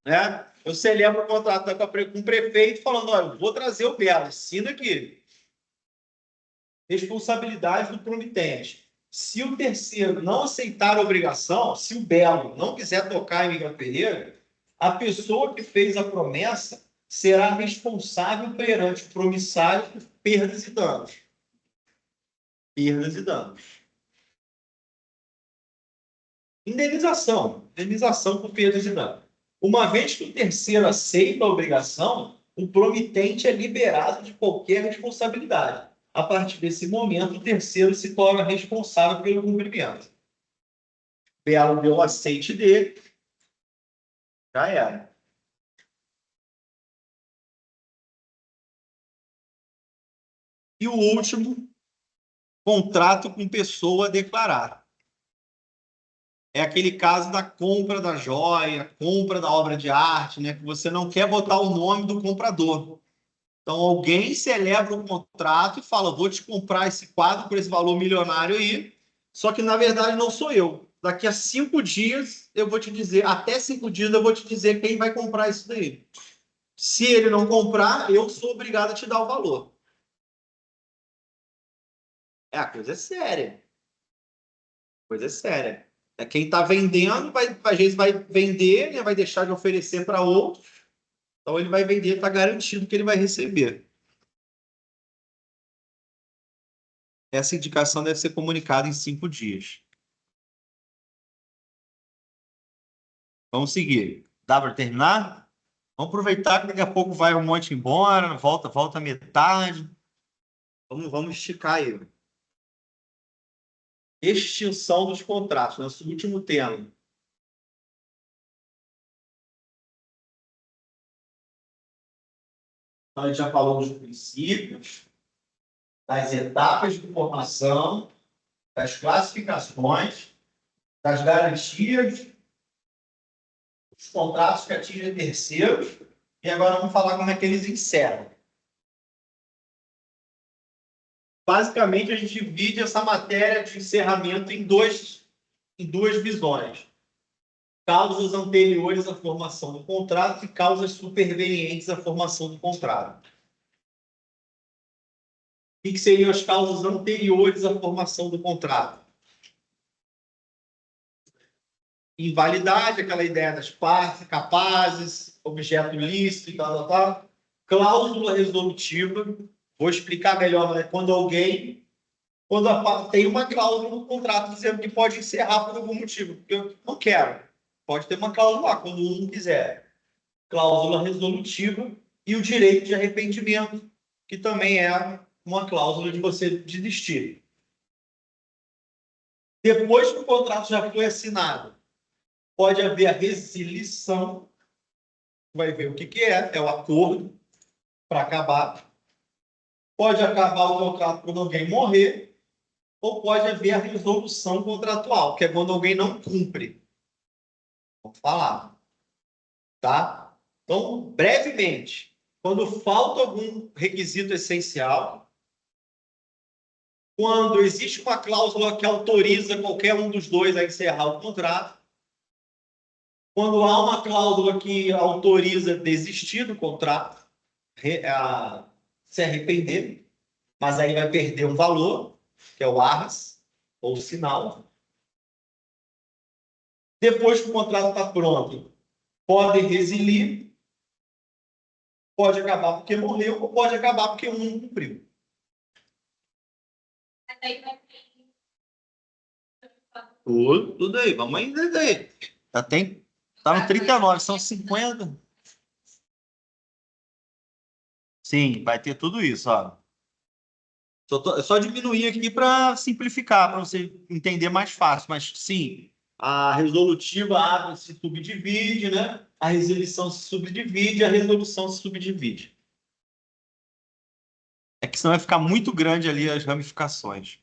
Né? Eu celebro o contrato com o prefeito falando, olha, eu vou trazer o belo, assina aqui. Responsabilidade do promitente. Se o terceiro não aceitar a obrigação, se o belo não quiser tocar em Miguel Pereira, a pessoa que fez a promessa será responsável perante o promissário por perdas e danos. Perdas e danos. Indenização. Indenização por perdas e danos. Uma vez que o terceiro aceita a obrigação, o promitente é liberado de qualquer responsabilidade. A partir desse momento, o terceiro se torna responsável pelo cumprimento. Belo deu o aceite dele, Já era. E o último, contrato com pessoa declarada. É aquele caso da compra da joia, compra da obra de arte, né? Que você não quer botar o nome do comprador. Então, alguém celebra um contrato e fala: vou te comprar esse quadro por esse valor milionário aí, só que na verdade não sou eu. Daqui a 5 dias eu vou te dizer, até 5 dias eu vou te dizer quem vai comprar isso daí. Se ele não comprar, eu sou obrigado a te dar o valor. A coisa é séria. Coisa é séria. Quem está vendendo, às vezes vai vender, né, vai deixar de oferecer para outros. Então ele vai vender, está garantido que ele vai receber. Essa indicação deve ser comunicada em 5 dias. Vamos seguir. Dá para terminar? Vamos aproveitar que daqui a pouco vai um monte embora, volta a metade. Vamos esticar aí. Extinção dos contratos, nosso último tema. Então, a gente já falou dos princípios, das etapas de formação, das classificações, das garantias, dos contratos que atingem terceiros, e agora vamos falar como é que eles encerram. Basicamente, a gente divide essa matéria de encerramento em duas visões. Causas anteriores à formação do contrato e causas supervenientes à formação do contrato. O que seriam as causas anteriores à formação do contrato? Invalidade, aquela ideia das partes capazes, objeto lícito e tal. Cláusula resolutiva. Vou explicar melhor, né? Quando tem uma cláusula no contrato dizendo que pode encerrar por algum motivo, porque eu não quero. Pode ter uma cláusula lá, quando um não quiser. Cláusula resolutiva e o direito de arrependimento, que também é uma cláusula de você desistir. Depois que o contrato já foi assinado, pode haver a resilição, vai ver o que é o acordo para acabar. Pode acabar o contrato quando alguém morrer, ou pode haver a resolução contratual, que é quando alguém não cumpre. Vamos falar. Tá? Então, brevemente, quando falta algum requisito essencial, quando existe uma cláusula que autoriza qualquer um dos dois a encerrar o contrato, quando há uma cláusula que autoriza desistir do contrato, se arrepender, mas aí vai perder um valor, que é o arras, ou sinal. Depois que o contrato está pronto, pode resilir, pode acabar porque morreu, ou pode acabar porque um não cumpriu. Tudo aí, vamos ainda aí. Tá no 39, são 50. Sim, vai ter tudo isso, ó. Só diminuir aqui para simplificar, para você entender mais fácil. Mas sim, a resolutiva abre se subdivide, né? A resilição se subdivide, a resolução se subdivide. É que senão vai ficar muito grande ali as ramificações.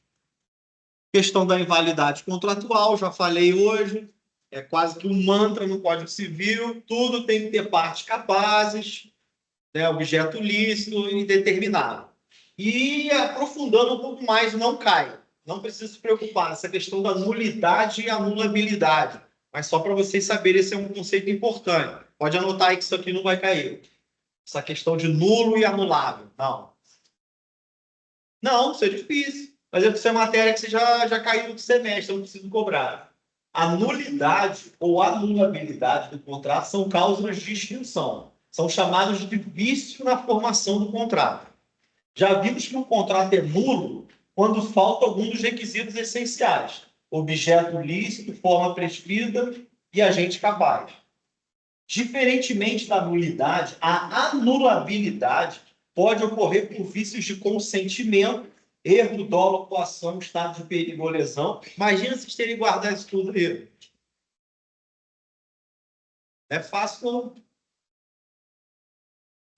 Questão da invalidade contratual, já falei hoje. É quase que um mantra no Código Civil. Tudo tem que ter partes capazes, né? Objeto lícito e determinado. E aprofundando um pouco mais, não cai. Não precisa se preocupar nessa questão da nulidade e anulabilidade. Mas só para vocês saberem, esse é um conceito importante. Pode anotar aí que isso aqui não vai cair. Essa questão de nulo e anulável. Não. Não, isso é difícil. Mas isso é matéria que você já caiu no semestre, não precisa cobrar. A nulidade ou anulabilidade do contrato são causas de extinção. São chamados de vício na formação do contrato. Já vimos que um contrato é nulo quando falta algum dos requisitos essenciais: objeto lícito, forma prescrita e agente capaz. Diferentemente da nulidade, a anulabilidade pode ocorrer por vícios de consentimento, erro, dolo, coação, estado de perigo ou lesão. Imagina vocês terem guardado isso tudo aí. É fácil não.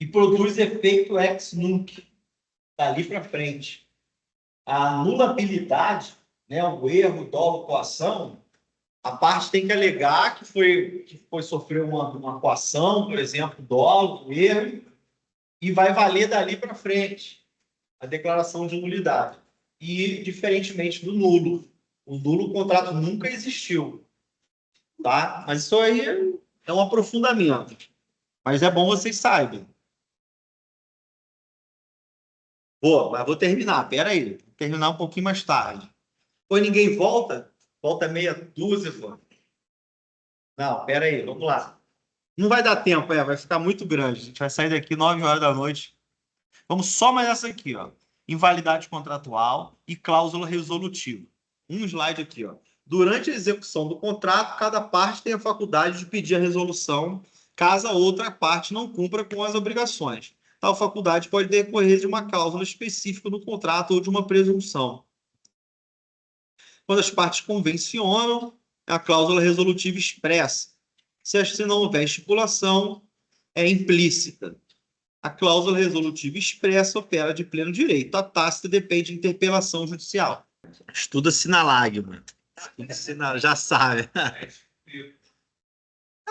E produz efeito ex nunc, dali para frente. A anulabilidade, né, o erro, dolo, coação, a parte tem que alegar que foi sofrer uma coação, por exemplo, dolo, erro, e vai valer dali para frente a declaração de nulidade. E, diferentemente do nulo, o nulo, o contrato nunca existiu. Tá? Mas isso aí é um aprofundamento. Mas é bom vocês saibam. Mas vou terminar. Pera aí. Vou terminar um pouquinho mais tarde. Pois ninguém volta? Volta meia dúzia, pô. Não, pera aí. Vamos lá. Não vai dar tempo, vai ficar muito grande. A gente vai sair daqui 9 horas da noite. Vamos só mais essa aqui, ó. Invalidade contratual e cláusula resolutiva. Um slide aqui, ó. Durante a execução do contrato, cada parte tem a faculdade de pedir a resolução caso a outra parte não cumpra com as obrigações. Tal faculdade pode decorrer de uma cláusula específica no contrato ou de uma presunção. Quando as partes convencionam, a cláusula resolutiva expressa. Se não houver estipulação, é implícita. A cláusula resolutiva expressa opera de pleno direito. A tácita depende de interpelação judicial. Estuda-se na lágrima. Já sabe.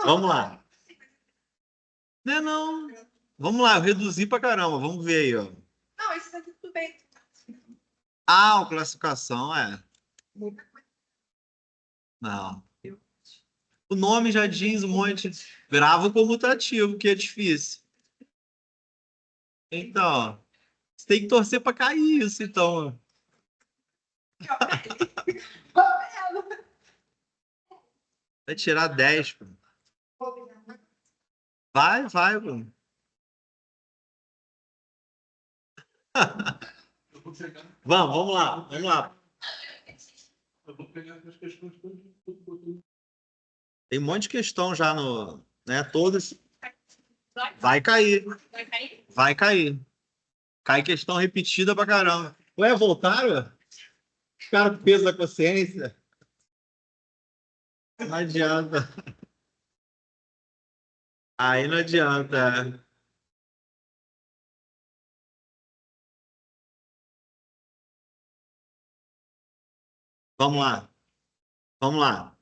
Vamos lá. Não. Vamos lá, eu reduzi pra caramba. Vamos ver aí, ó. Não, isso daqui tudo bem. Ah, a classificação, Não. O nome já diz um monte. Gravo comutativo, que é difícil. Então, você tem que torcer para cair isso, então. Vai tirar 10, pô. Vai, pô. Vamos lá. Eu vou pegar as questões todas. Tem um monte de questão já no, né? Todas. Vai cair. Vai cair? Vai cair. Cai questão repetida pra caramba. Ué, voltaram? Ficaram com peso da consciência? Não adianta. Aí não adianta. Vamos lá.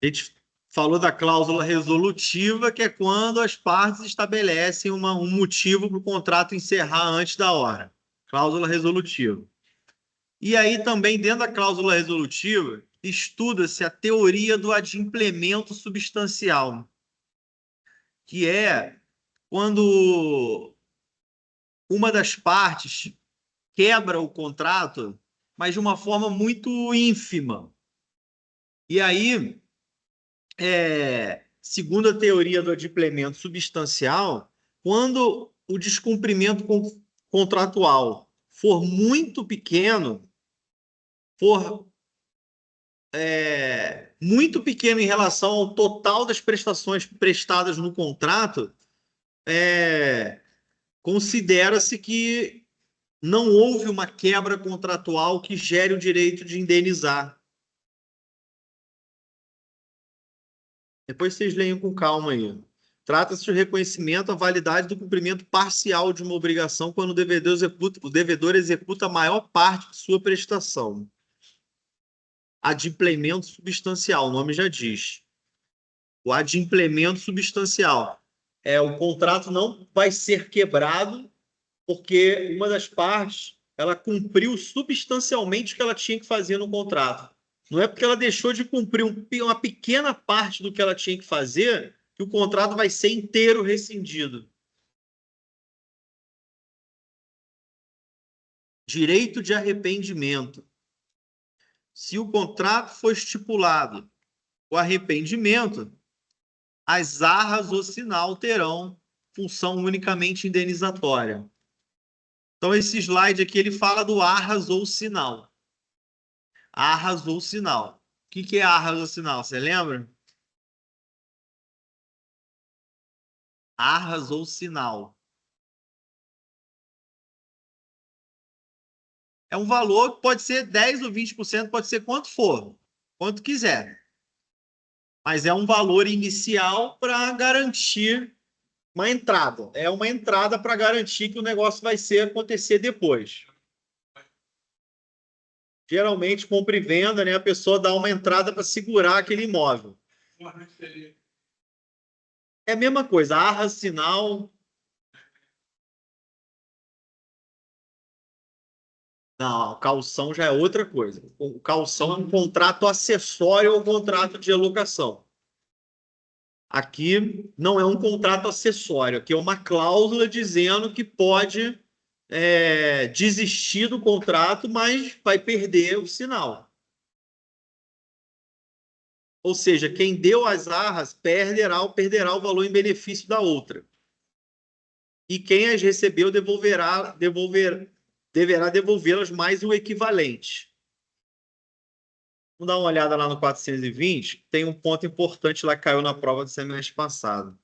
A gente falou da cláusula resolutiva, que é quando as partes estabelecem um motivo para o contrato encerrar antes da hora. Cláusula resolutiva. E aí também, dentro da cláusula resolutiva, estuda-se a teoria do adimplemento substancial, que é quando uma das partes quebra o contrato, mas de uma forma muito ínfima. E aí, segundo a teoria do adimplemento substancial, quando o descumprimento contratual for muito pequeno, muito pequeno em relação ao total das prestações prestadas no contrato, considera-se que não houve uma quebra contratual que gere o direito de indenizar. Depois vocês leiam com calma aí. Trata-se de reconhecimento à validade do cumprimento parcial de uma obrigação quando o devedor executa a maior parte de sua prestação. Adimplemento substancial, o nome já diz. O adimplemento substancial o contrato não vai ser quebrado porque uma das partes ela cumpriu substancialmente o que ela tinha que fazer no contrato. Não é porque ela deixou de cumprir uma pequena parte do que ela tinha que fazer que o contrato vai ser inteiro rescindido. Direito de arrependimento. Se o contrato for estipulado o arrependimento, as arras ou sinal terão função unicamente indenizatória. Então, esse slide aqui ele fala do arras ou sinal. Arras ou sinal. O que é arras ou sinal? Você lembra? Arras ou sinal. É um valor que pode ser 10% ou 20%, pode ser quanto for, quanto quiser. mas é um valor inicial para garantir uma entrada. É uma entrada para garantir que o negócio vai acontecer depois. Geralmente, compra e venda, né? A pessoa dá uma entrada para segurar aquele imóvel. É a mesma coisa, arra, sinal. Não, calção já é outra coisa. O calção é um contrato acessório ao contrato de alocação. Aqui não é um contrato acessório, aqui é uma cláusula dizendo que pode desistir do contrato, mas vai perder o sinal. Ou seja, quem deu as arras perderá o valor em benefício da outra. E quem as recebeu deverá devolvê-las mais o equivalente. Vamos dar uma olhada lá no 420. Tem um ponto importante lá que caiu na prova do semestre passado.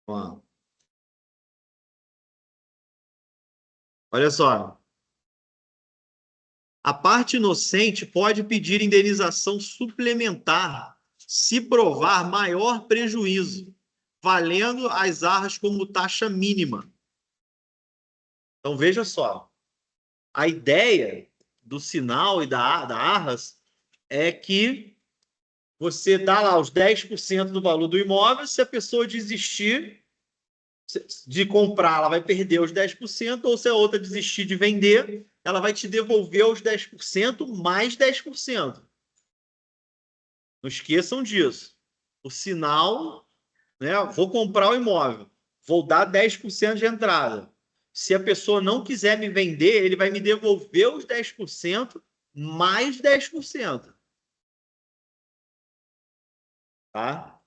Ó. Olha só. A parte inocente pode pedir indenização suplementar se provar maior prejuízo, valendo as arras como taxa mínima. Então, veja só. A ideia do sinal e da arras é que você dá lá os 10% do valor do imóvel, se a pessoa desistir de comprar, ela vai perder os 10%, ou se a outra desistir de vender, ela vai te devolver os 10% mais 10%. Não esqueçam disso. O sinal, né? Vou comprar o imóvel, vou dar 10% de entrada. Se a pessoa não quiser me vender, ele vai me devolver os 10% mais 10%. Tá?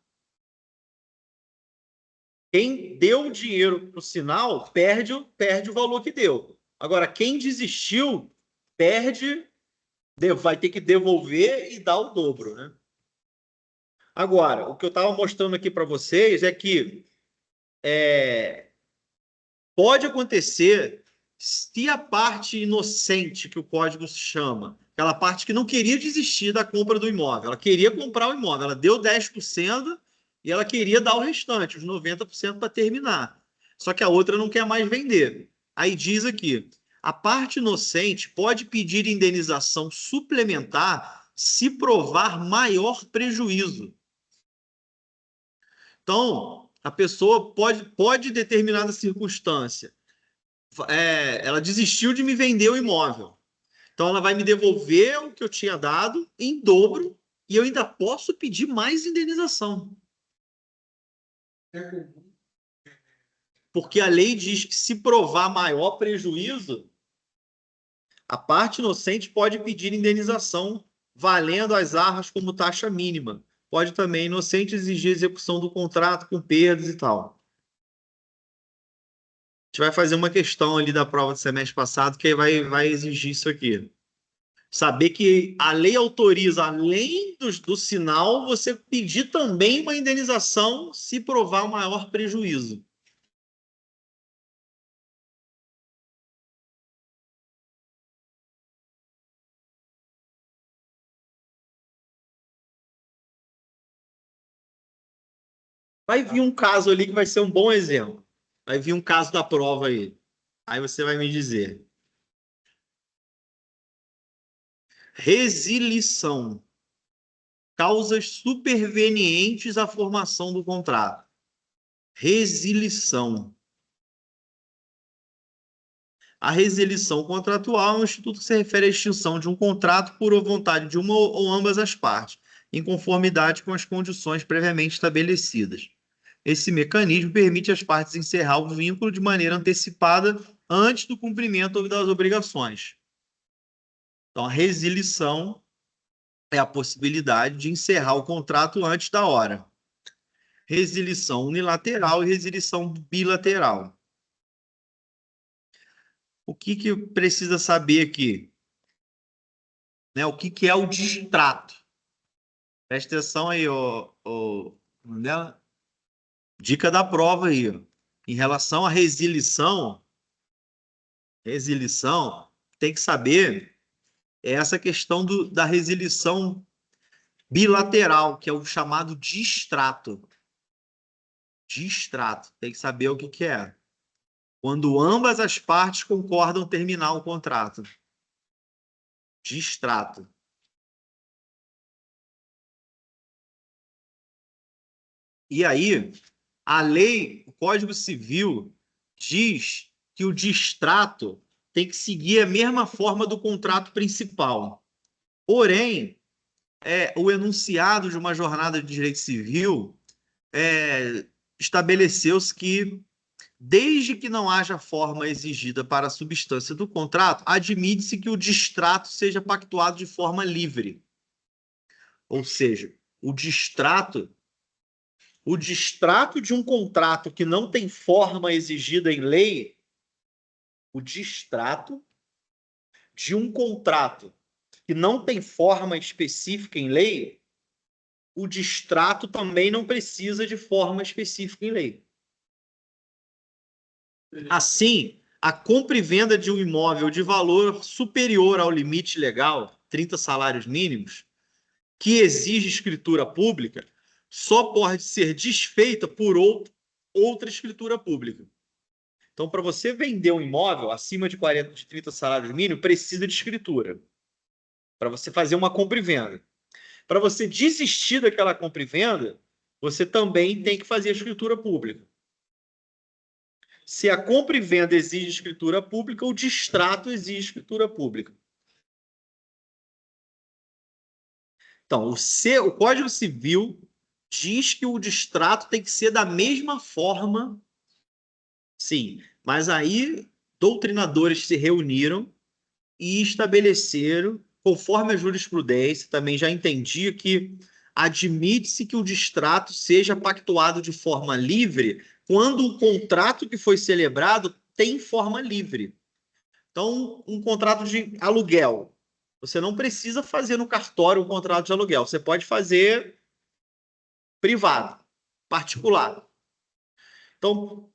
Quem deu o dinheiro para o sinal perde o valor que deu. Agora, quem desistiu vai ter que devolver e dar o dobro, né? Agora, o que eu estava mostrando aqui para vocês é que pode acontecer se a parte inocente, que o código chama, aquela parte que não queria desistir da compra do imóvel, ela queria comprar o imóvel, ela deu 10% e ela queria dar o restante, os 90% para terminar. Só que a outra não quer mais vender. Aí diz aqui, a parte inocente pode pedir indenização suplementar se provar maior prejuízo. Então, a pessoa pode em determinada circunstância, ela desistiu de me vender o imóvel. Então, ela vai me devolver o que eu tinha dado em dobro e eu ainda posso pedir mais indenização. Porque a lei diz que se provar maior prejuízo, a parte inocente pode pedir indenização valendo as arras como taxa mínima. Pode também, inocente, exigir execução do contrato com perdas e tal. A gente vai fazer uma questão ali da prova do semestre passado que vai exigir isso aqui. Saber que a lei autoriza, além do sinal, você pedir também uma indenização se provar o maior prejuízo. Vai vir um caso ali que vai ser um bom exemplo. Vai vir um caso da prova aí. Aí você vai me dizer. Resilição. Causas supervenientes à formação do contrato. Resilição. A resilição contratual é um instituto que se refere à extinção de um contrato por vontade de uma ou ambas as partes, em conformidade com as condições previamente estabelecidas. Esse mecanismo permite às partes encerrar o vínculo de maneira antecipada antes do cumprimento das obrigações. Então, a resilição é a possibilidade de encerrar o contrato antes da hora. Resilição unilateral e resilição bilateral. O que precisa saber aqui? Né? O que é o distrato? Presta atenção aí, né? Dica da prova aí. Ó. Em relação à resilição, tem que saber essa questão da resilição bilateral, que é o chamado distrato. Distrato, tem que saber o que que é. Quando ambas as partes concordam terminar o contrato. Distrato. E aí, a lei, o Código Civil, diz que o distrato tem que seguir a mesma forma do contrato principal. Porém, o enunciado de uma jornada de direito civil estabeleceu-se que, desde que não haja forma exigida para a substância do contrato, admite-se que o distrato seja pactuado de forma livre. Ou seja, o distrato de um contrato que não tem forma exigida em lei, o distrato de um contrato que não tem forma específica em lei, o distrato também não precisa de forma específica em lei. Assim, a compra e venda de um imóvel de valor superior ao limite legal, 30 salários mínimos, que exige escritura pública, só pode ser desfeita por outra escritura pública. Então, para você vender um imóvel acima de 30 salários mínimos, precisa de escritura. Para você fazer uma compra e venda. Para você desistir daquela compra e venda, você também tem que fazer a escritura pública. Se a compra e venda exige escritura pública, o distrato exige escritura pública. Então, o Código Civil diz que o distrato tem que ser da mesma forma, sim, mas aí doutrinadores se reuniram e estabeleceram, conforme a jurisprudência, também já entendia que admite-se que o distrato seja pactuado de forma livre quando o contrato que foi celebrado tem forma livre. Então, um contrato de aluguel, você não precisa fazer no cartório um contrato de aluguel, você pode fazer privado, particular. Então,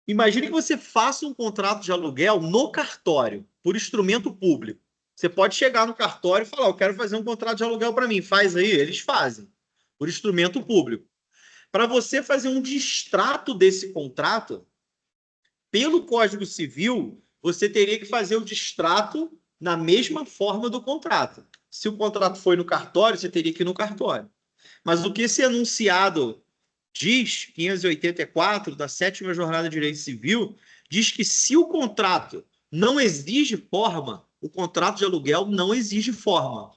imagine que você faça um contrato de aluguel no cartório, por instrumento público. Você pode chegar no cartório e falar: eu quero fazer um contrato de aluguel para mim. Faz aí, eles fazem, por instrumento público. Para você fazer um distrato desse contrato, pelo Código Civil, você teria que fazer o distrato na mesma forma do contrato. Se o contrato foi no cartório, você teria que ir no cartório. Mas o que esse enunciado diz, 584, da 7ª Jornada de Direito Civil, diz que se o contrato não exige forma, o contrato de aluguel não exige forma.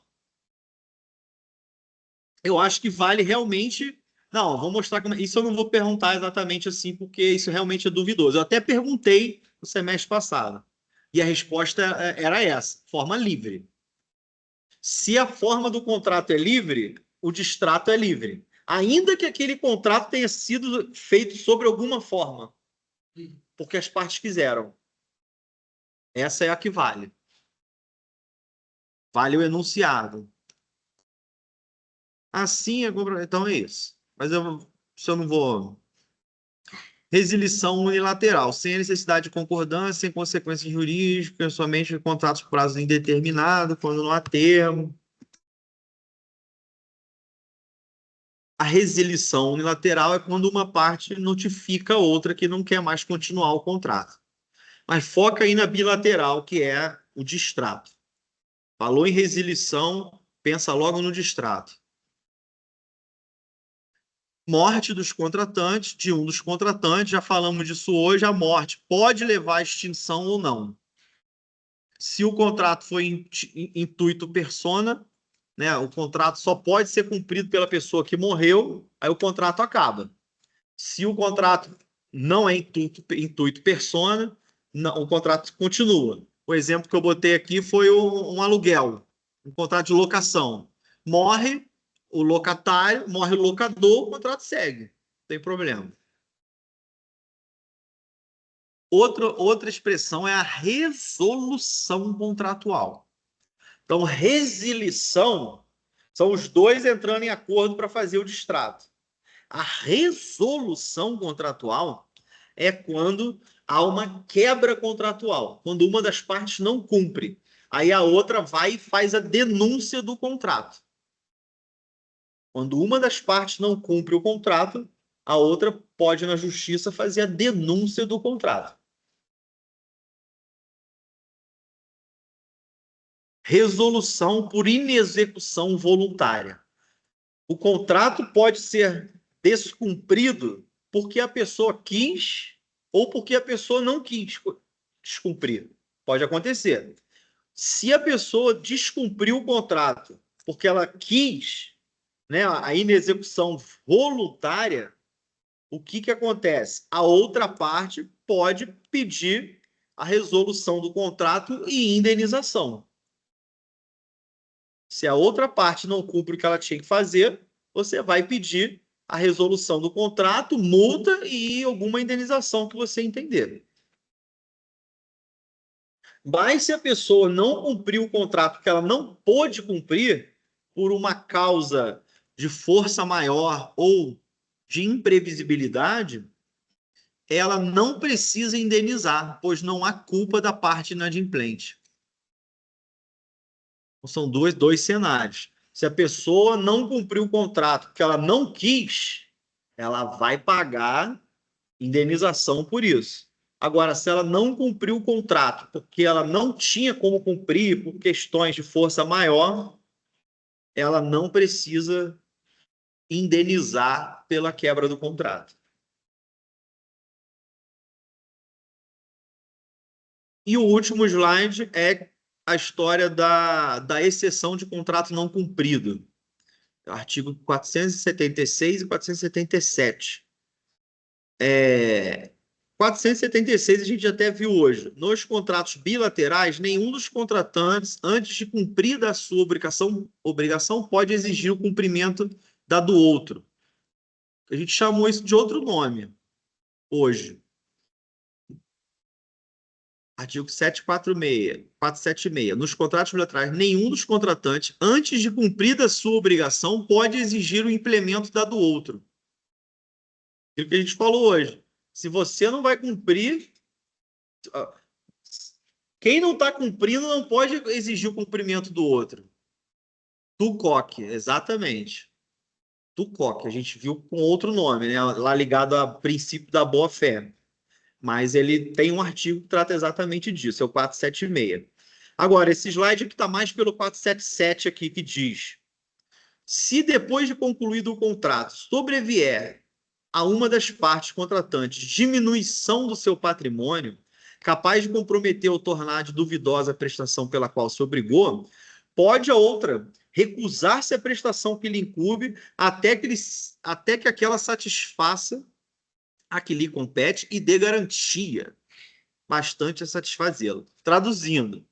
Eu acho que vale realmente... Não, vou mostrar como... Isso eu não vou perguntar exatamente assim, porque isso realmente é duvidoso. Eu até perguntei no semestre passado, e a resposta era essa, forma livre. Se a forma do contrato é livre, o distrato é livre. Ainda que aquele contrato tenha sido feito sobre alguma forma, porque as partes quiseram. Essa é a que vale. Vale o enunciado. Assim, então é isso. Mas se eu não vou... Resilição unilateral, sem a necessidade de concordância, sem consequências jurídicas, somente contratos por prazo indeterminado, quando não há termo. A resilição unilateral é quando uma parte notifica a outra que não quer mais continuar o contrato. Mas foca aí na bilateral, que é o distrato. Falou em resilição, pensa logo no distrato. Morte dos contratantes, de um dos contratantes, já falamos disso hoje, a morte pode levar à extinção ou não. Se o contrato foi intuito persona, né, o contrato só pode ser cumprido pela pessoa que morreu, aí o contrato acaba. Se o contrato não é intuito persona, não, o contrato continua. O exemplo que eu botei aqui foi um aluguel, um contrato de locação. Morre o locatário, morre o locador, o contrato segue. Não tem problema. Outra expressão é a resolução contratual. Então, resilição são os dois entrando em acordo para fazer o distrato. A resolução contratual é quando há uma quebra contratual, quando uma das partes não cumpre. Aí a outra vai e faz a denúncia do contrato. Quando uma das partes não cumpre o contrato, a outra pode, na justiça, fazer a denúncia do contrato. Resolução por inexecução voluntária. O contrato pode ser descumprido porque a pessoa quis ou porque a pessoa não quis descumprir. Pode acontecer. Se a pessoa descumpriu o contrato porque ela quis, né, a inexecução voluntária, o que acontece? A outra parte pode pedir a resolução do contrato e indenização. Se a outra parte não cumpre o que ela tinha que fazer, você vai pedir a resolução do contrato, multa e alguma indenização que você entender. Mas se a pessoa não cumpriu o contrato que ela não pôde cumprir por uma causa de força maior ou de imprevisibilidade, ela não precisa indenizar, pois não há culpa da parte inadimplente. São dois cenários. Se a pessoa não cumpriu o contrato porque ela não quis, ela vai pagar indenização por isso. Agora, se ela não cumpriu o contrato porque ela não tinha como cumprir por questões de força maior, ela não precisa indenizar pela quebra do contrato. E o último slide é a história da exceção de contrato não cumprido. Artigo 476 e 477. 476 a gente até viu hoje. Nos contratos bilaterais, nenhum dos contratantes, antes de cumprir a sua obrigação, pode exigir o cumprimento da do outro. A gente chamou isso de outro nome hoje. Artigo 476. Nos contratos bilaterais, nenhum dos contratantes, antes de cumprir a sua obrigação, pode exigir o implemento da do outro. Aquilo que a gente falou hoje. Se você não vai cumprir, quem não está cumprindo não pode exigir o cumprimento do outro. TUCOC, exatamente. TUCOC, a gente viu com outro nome, né? Lá ligado ao princípio da boa-fé. Mas ele tem um artigo que trata exatamente disso, é o 476. Agora, esse slide aqui está mais pelo 477 aqui, que diz: se depois de concluído o contrato sobrevier a uma das partes contratantes diminuição do seu patrimônio, capaz de comprometer ou tornar de duvidosa a prestação pela qual se obrigou, pode a outra recusar-se a prestação que lhe incumbe até que aquela satisfaça a que lhe compete e dê garantia bastante a satisfazê-lo. Traduzindo,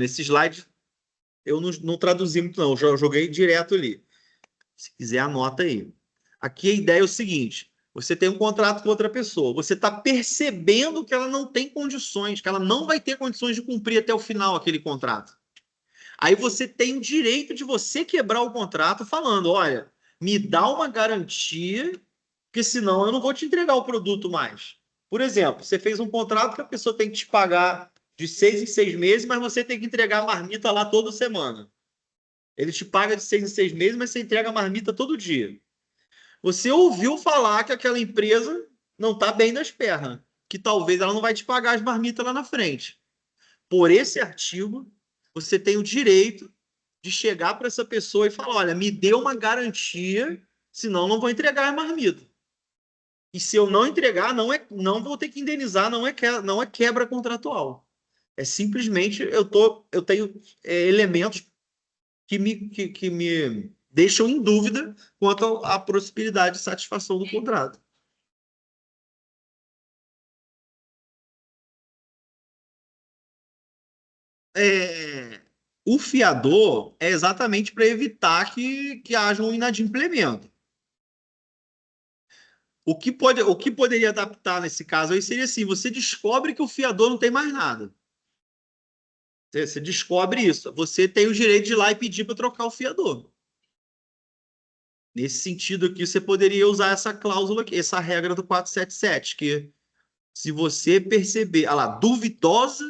esse slide eu não traduzi muito não, eu joguei direto ali. Se quiser, anota aí. Aqui a ideia é o seguinte: você tem um contrato com outra pessoa, você está percebendo que ela não tem condições, que ela não vai ter condições de cumprir até o final aquele contrato. Aí você tem o direito de você quebrar o contrato falando: olha, me dá uma garantia, porque senão eu não vou te entregar o produto mais. Por exemplo, você fez um contrato que a pessoa tem que te pagar de 6 em 6 meses, mas você tem que entregar a marmita lá toda semana. Ele te paga de 6 em 6 meses, mas você entrega a marmita todo dia. Você ouviu falar que aquela empresa não está bem das pernas, que talvez ela não vai te pagar as marmitas lá na frente. Por esse artigo, você tem o direito de chegar para essa pessoa e falar: olha, me dê uma garantia, senão não vou entregar a marmita. E se eu não entregar, não vou ter que indenizar, não é quebra contratual. É simplesmente eu tenho elementos que me deixam em dúvida quanto à possibilidade de satisfação do contrato. O fiador é exatamente para evitar que haja um inadimplemento. O que poderia adaptar nesse caso aí seria assim: você descobre que o fiador não tem mais nada. Você descobre isso. Você tem o direito de ir lá e pedir para trocar o fiador. Nesse sentido aqui, você poderia usar essa cláusula aqui, essa regra do 477, que se você perceber, duvidosa,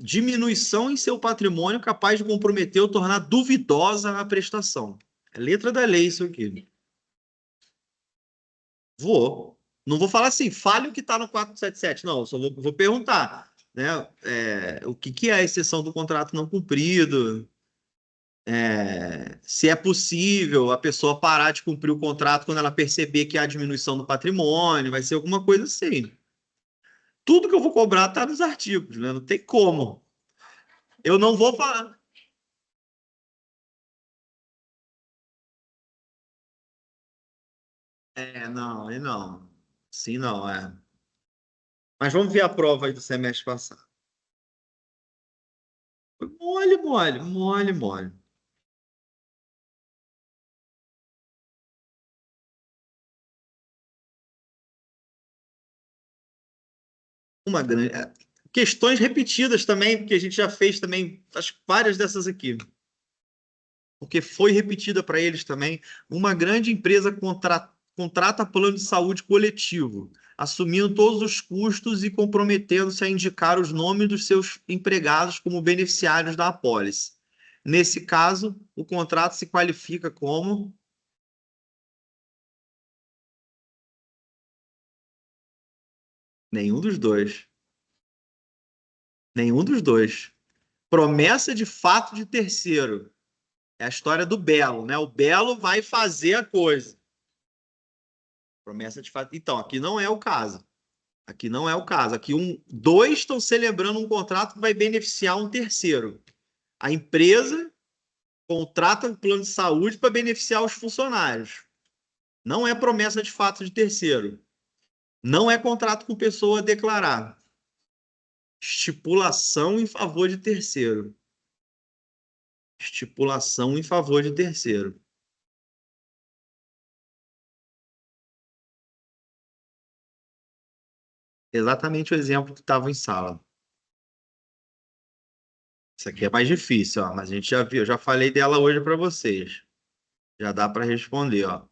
diminuição em seu patrimônio capaz de comprometer ou tornar duvidosa a prestação. É letra da lei isso aqui. Não vou falar assim, fale o que está no 477. Não, só vou perguntar, né? O que é a exceção do contrato não cumprido? Se é possível a pessoa parar de cumprir o contrato quando ela perceber que há diminuição do patrimônio, vai ser alguma coisa assim. Tudo que eu vou cobrar está nos artigos, né? Não tem como. Eu não vou falar. Não, e não. Sim, não, é. Mas vamos ver a prova aí do semestre passado. Foi mole, mole, mole, mole. Uma grande. Questões repetidas também, porque a gente já fez também acho, várias dessas aqui. Porque foi repetida para eles também. Uma grande empresa contrata plano de saúde coletivo, assumindo todos os custos e comprometendo-se a indicar os nomes dos seus empregados como beneficiários da apólice. Nesse caso, o contrato se qualifica como nenhum dos dois. Nenhum dos dois. Promessa de fato de terceiro. É a história do Belo, né? O Belo vai fazer a coisa. Promessa de fato. Então, aqui não é o caso. Aqui não é o caso. Aqui dois estão celebrando um contrato que vai beneficiar um terceiro. A empresa contrata um plano de saúde para beneficiar os funcionários. Não é promessa de fato de terceiro. Não é contrato com pessoa a declarar. Estipulação em favor de terceiro. Estipulação em favor de terceiro. Exatamente o exemplo que estava em sala. Isso aqui é mais difícil, ó, mas a gente já viu, eu já falei dela hoje para vocês. Já dá para responder, ó.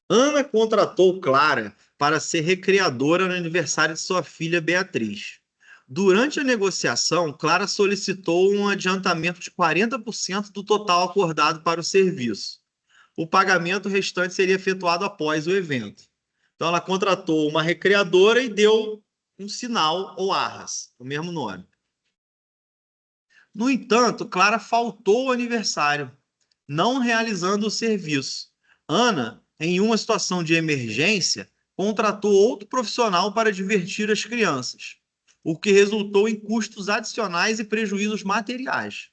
Ana contratou Clara para ser recreadora no aniversário de sua filha Beatriz. Durante a negociação, Clara solicitou um adiantamento de 40% do total acordado para o serviço. O pagamento restante seria efetuado após o evento. Então, ela contratou uma recreadora e deu um sinal ou arras, o mesmo nome. No entanto, Clara faltou ao aniversário, não realizando o serviço. Ana, em uma situação de emergência, contratou outro profissional para divertir as crianças, o que resultou em custos adicionais e prejuízos materiais.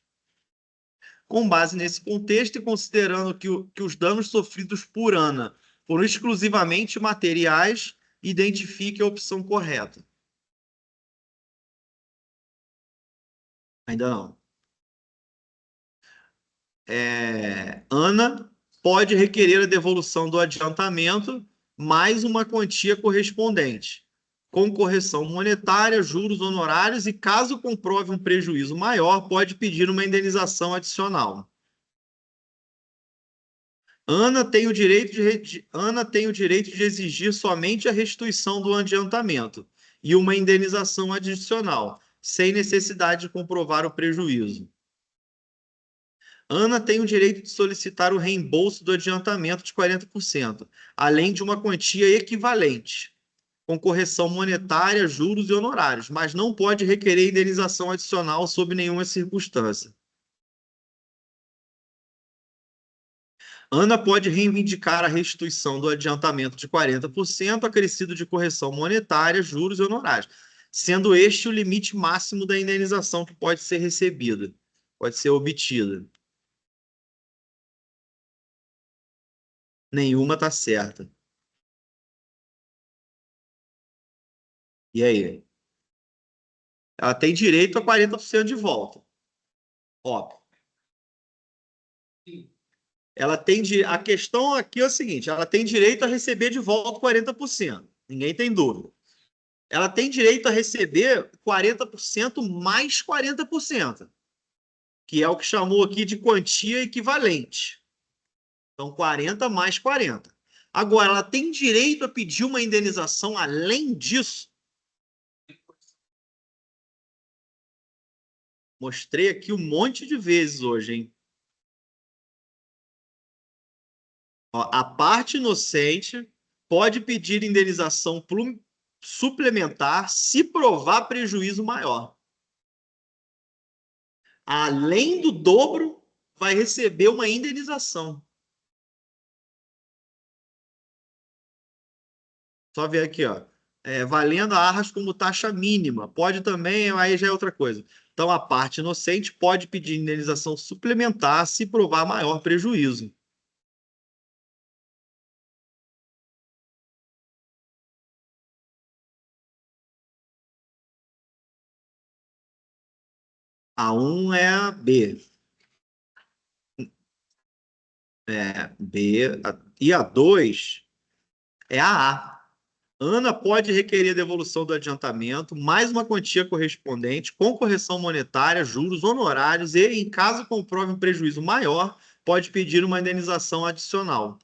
Com base nesse contexto e considerando que os danos sofridos por Ana foram exclusivamente materiais, identifique a opção correta. Ainda não. Ana pode requerer a devolução do adiantamento mais uma quantia correspondente, com correção monetária, juros honorários e, caso comprove um prejuízo maior, pode pedir uma indenização adicional. Ana tem o direito de exigir somente a restituição do adiantamento e uma indenização adicional, sem necessidade de comprovar o prejuízo. Ana tem o direito de solicitar o reembolso do adiantamento de 40%, além de uma quantia equivalente, com correção monetária, juros e honorários, mas não pode requerer indenização adicional sob nenhuma circunstância. Ana pode reivindicar a restituição do adiantamento de 40%, acrescido de correção monetária, juros e honorários, sendo este o limite máximo da indenização que pode ser recebida, pode ser obtida. Nenhuma está certa. E aí? Ela tem direito a 40% de volta. Óbvio. Ela tem a questão aqui é o seguinte, ela tem direito a receber de volta 40%. Ninguém tem dúvida. Ela tem direito a receber 40% mais 40%, que é o que chamou aqui de quantia equivalente. Então, 40 mais 40. Agora, ela tem direito a pedir uma indenização além disso? Mostrei aqui um monte de vezes hoje, hein? Ó, a parte inocente pode pedir indenização suplementar se provar prejuízo maior. Além do dobro, vai receber uma indenização. Só ver aqui, ó. Valendo a arras como taxa mínima. Pode também, aí já é outra coisa. Então, a parte inocente pode pedir indenização suplementar se provar maior prejuízo. A 1 é a B. B. E a 2 é a A. Ana pode requerer devolução do adiantamento, mais uma quantia correspondente, com correção monetária, juros, honorários e, em caso comprove um prejuízo maior, pode pedir uma indenização adicional.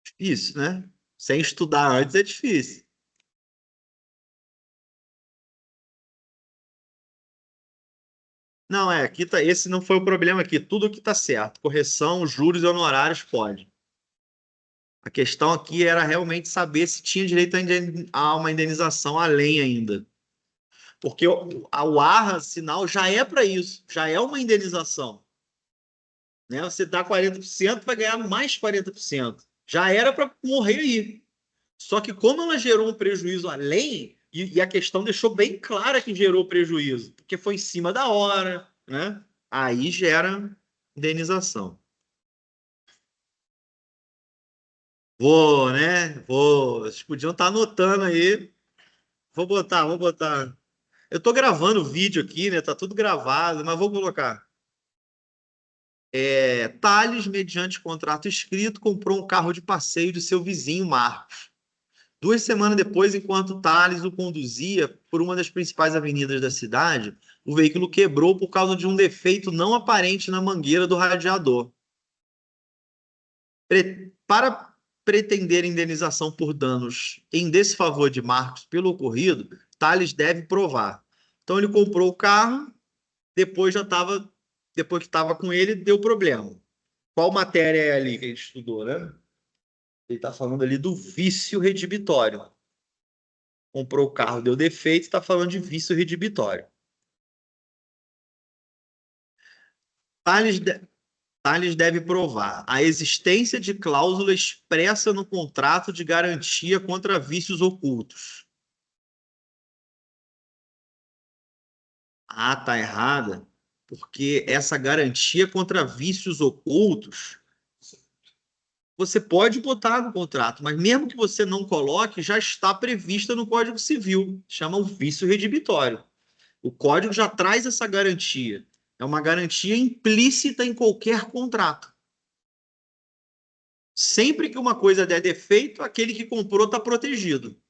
Difícil, né? Sem estudar antes é difícil. Não, aqui tá, esse não foi o problema aqui. Tudo que está certo. Correção, juros e honorários pode. A questão aqui era realmente saber se tinha direito a uma indenização além ainda. Porque o ARRA, sinal, já é para isso. Já é uma indenização. Né? Você dá 40%, vai ganhar mais 40%. Já era para morrer aí. Só que como ela gerou um prejuízo além, e a questão deixou bem clara que gerou prejuízo, porque foi em cima da hora, né? Aí gera indenização. Vou, né? Vou. Vocês podiam estar anotando aí. Vou botar, vou botar. Eu estou gravando o vídeo aqui, né? Tá tudo gravado, mas vou colocar. Thales, mediante contrato escrito, comprou um carro de passeio de seu vizinho Marcos. 2 semanas depois, enquanto Thales o conduzia por uma das principais avenidas da cidade, o veículo quebrou por causa de um defeito não aparente na mangueira do radiador. Para pretender indenização por danos em desfavor de Marcos pelo ocorrido, Thales deve provar. Então ele comprou o carro, depois que estava com ele, deu problema. Qual matéria é ali que a gente estudou, né? Ele está falando ali do vício redibitório. Comprou o carro, deu defeito, está falando de vício redibitório. Thales deve provar a existência de cláusula expressa no contrato de garantia contra vícios ocultos. Ah, tá errada, porque essa garantia contra vícios ocultos você pode botar no contrato, mas mesmo que você não coloque, já está prevista no Código Civil, chama o vício redibitório. O Código já traz essa garantia. É uma garantia implícita em qualquer contrato. Sempre que uma coisa der defeito, aquele que comprou está protegido.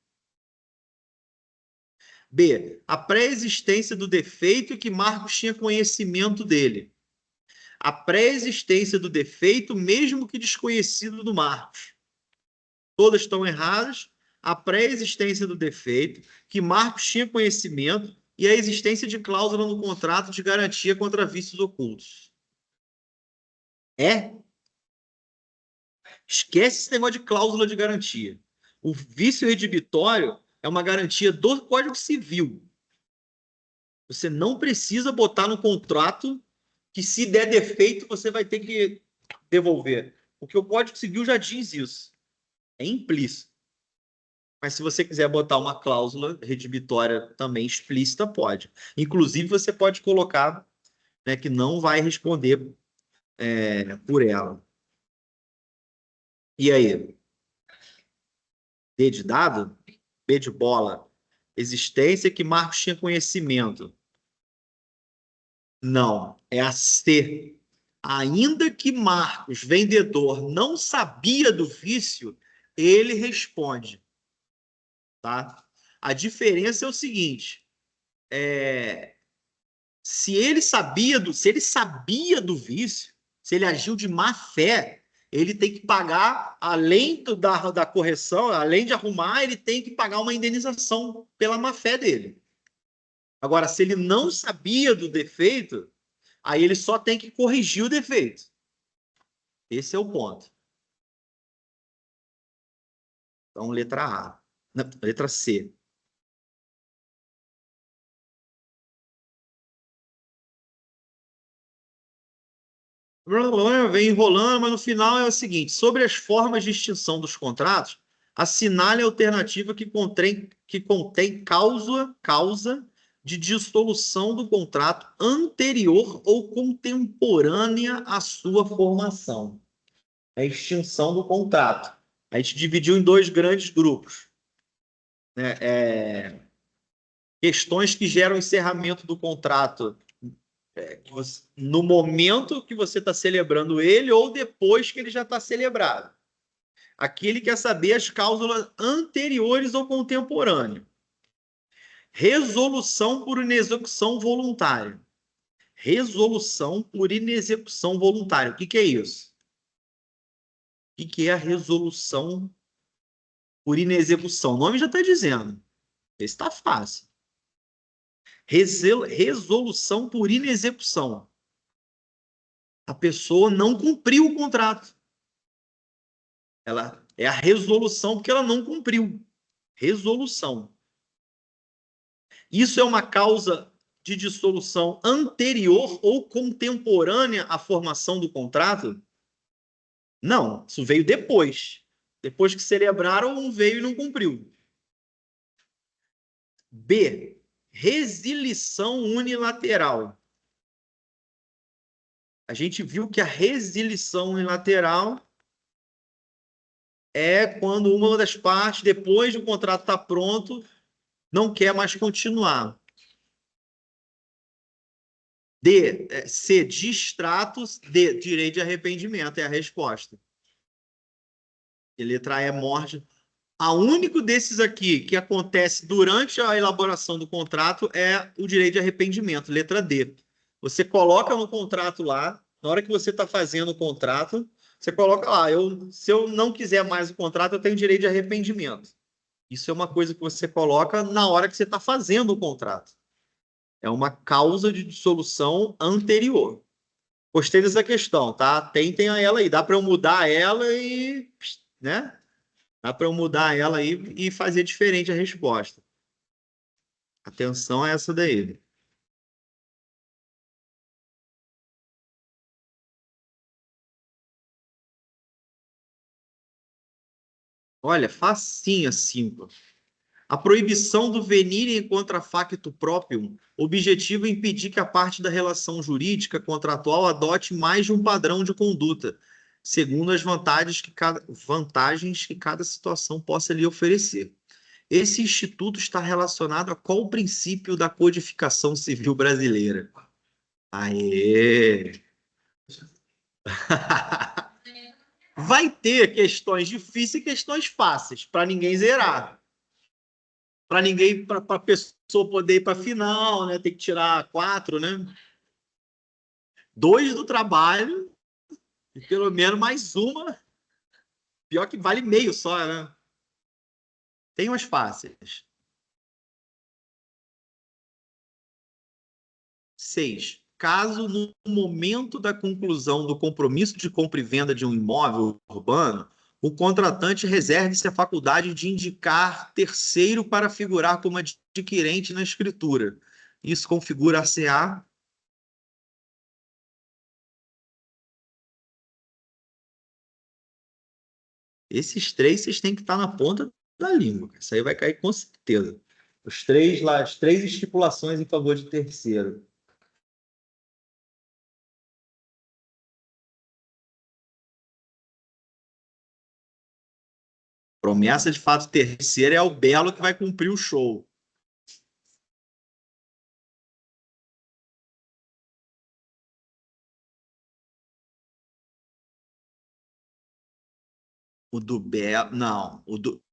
B. A pré-existência do defeito e que Marcos tinha conhecimento dele. A pré-existência do defeito, mesmo que desconhecido do Marcos. Todas estão erradas. A pré-existência do defeito, que Marcos tinha conhecimento, e a existência de cláusula no contrato de garantia contra vícios ocultos. Esquece esse negócio de cláusula de garantia. O vício redibitório é uma garantia do Código Civil. Você não precisa botar no contrato que se der defeito você vai ter que devolver. Porque o Código Civil já diz isso. É implícito. Mas se você quiser botar uma cláusula redibitória também explícita, pode. Inclusive, você pode colocar, né, que não vai responder por ela. E aí? D de dado? B de bola. Existência que Marcos tinha conhecimento. Não, é a C. Ainda que Marcos, vendedor, não sabia do vício, ele responde. Tá? A diferença é o seguinte: se ele sabia do vício, se ele agiu de má fé, ele tem que pagar, além da correção, além de arrumar, ele tem que pagar uma indenização pela má fé dele. Agora, se ele não sabia do defeito, aí ele só tem que corrigir o defeito. Esse é o ponto. Então, letra A. Não, letra C. Vem enrolando, mas no final é o seguinte: sobre as formas de extinção dos contratos, assinale a alternativa que contém causa de dissolução do contrato anterior ou contemporânea à sua formação. A extinção do contrato. A gente dividiu em dois grandes grupos, né? Questões que geram encerramento do contrato no momento que você está celebrando ele ou depois que ele já está celebrado. Aqui ele quer saber as cláusulas anteriores ou contemporâneas. Resolução por inexecução voluntária. Resolução por inexecução voluntária. O que é isso? O que é a resolução por inexecução? O nome já está dizendo. Esse está fácil. Resolução por inexecução. A pessoa não cumpriu o contrato. Ela é a resolução porque ela não cumpriu. Resolução. Isso é uma causa de dissolução anterior ou contemporânea à formação do contrato? Não, isso veio depois. Depois que celebraram, um veio e não cumpriu. B. Resilição unilateral. A gente viu que a resilição unilateral é quando uma das partes, depois do contrato estar pronto, não quer mais continuar. D. C. Distratos. D. Direito de arrependimento é a resposta. E letra E, morte. A único desses aqui que acontece durante a elaboração do contrato é o direito de arrependimento, letra D. Você coloca no contrato lá, na hora que você está fazendo o contrato, você coloca lá, se eu não quiser mais o contrato, eu tenho direito de arrependimento. Isso é uma coisa que você coloca na hora que você está fazendo o contrato. É uma causa de dissolução anterior. Gostei dessa questão, tá? Tentem a ela aí. Dá para eu mudar ela e... né? Dá para eu mudar ela aí e fazer diferente a resposta. Atenção a essa daí. Olha, facinha, 5. A proibição do venire em contra facto próprio objetiva impedir que a parte da relação jurídica contratual adote mais de um padrão de conduta, segundo as vantagens que cada situação possa lhe oferecer. Esse instituto está relacionado a qual princípio da codificação civil brasileira? Aê! Vai ter questões difíceis e questões fáceis, para ninguém zerar. Para a pessoa poder ir para a final, né? Tem que tirar 4, né? 2 do trabalho e pelo menos mais uma. Pior que vale meio só, né? Tem umas fáceis. 6. Caso no momento da conclusão do compromisso de compra e venda de um imóvel urbano, o contratante reserve-se a faculdade de indicar terceiro para figurar como adquirente na escritura. Isso configura a CA. Esses 3 vocês têm que estar na ponta da língua. Isso aí vai cair com certeza. Os 3 lá, as 3 estipulações em favor de terceiro. Promessa de fato terceira é o belo que vai cumprir o show. O do belo, não.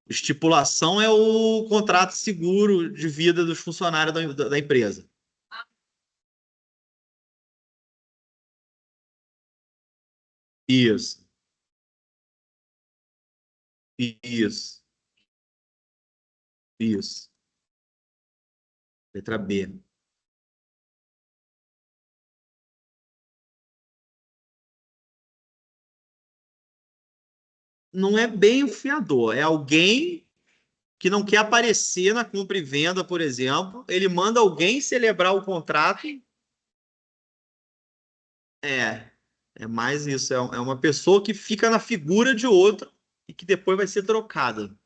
Estipulação é o contrato seguro de vida dos funcionários da empresa. Isso. Isso. Isso. Letra B. não é bem o fiador, é alguém que não quer aparecer na compra e venda, por exemplo. Ele manda alguém celebrar o contrato. É mais isso. É uma pessoa que fica na figura de outra e que depois vai ser trocada.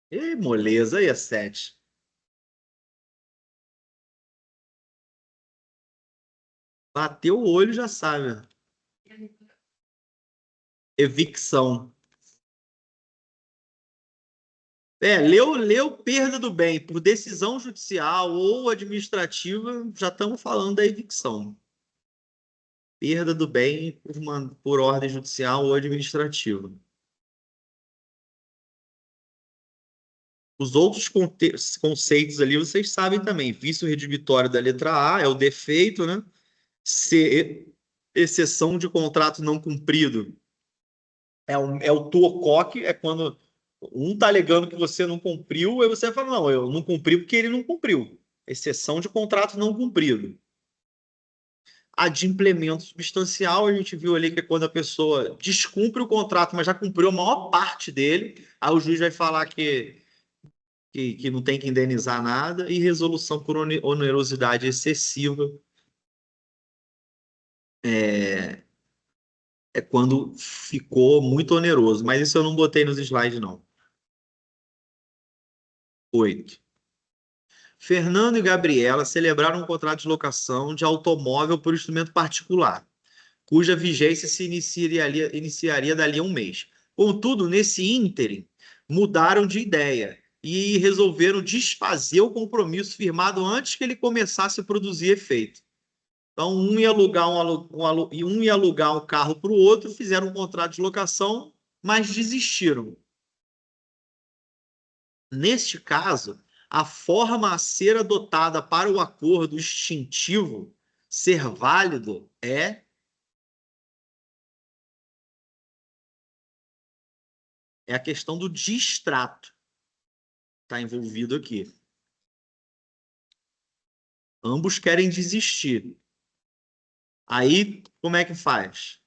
E moleza aí, é 7. Bateu o olho, já sabe. Evicção. Leu perda do bem por decisão judicial ou administrativa, já estamos falando da evicção. Perda do bem por ordem judicial ou administrativa. Os outros conceitos ali vocês sabem também. Vício redivitório da letra A é o defeito, né? C, exceção de contrato não cumprido. É o tuocoque, é quando um está alegando que você não cumpriu, aí você fala, não, eu não cumpri porque ele não cumpriu. Exceção de contrato não cumprido. A de implemento substancial, a gente viu ali que é quando a pessoa descumpre o contrato, mas já cumpriu a maior parte dele, aí o juiz vai falar que não tem que indenizar nada, e resolução por onerosidade excessiva é quando ficou muito oneroso, mas isso eu não botei nos slides, não. 8. Fernando e Gabriela celebraram um contrato de locação de automóvel por instrumento particular, cuja vigência se iniciaria dali a um mês. Contudo, nesse ínterim, mudaram de ideia e resolveram desfazer o compromisso firmado antes que ele começasse a produzir efeito. Então, um ia alugar um carro para o outro, fizeram um contrato de locação, mas desistiram. Neste caso, a forma a ser adotada para o acordo extintivo ser válido é a questão do distrato. Está envolvido aqui. Ambos querem desistir. Aí, como é que faz?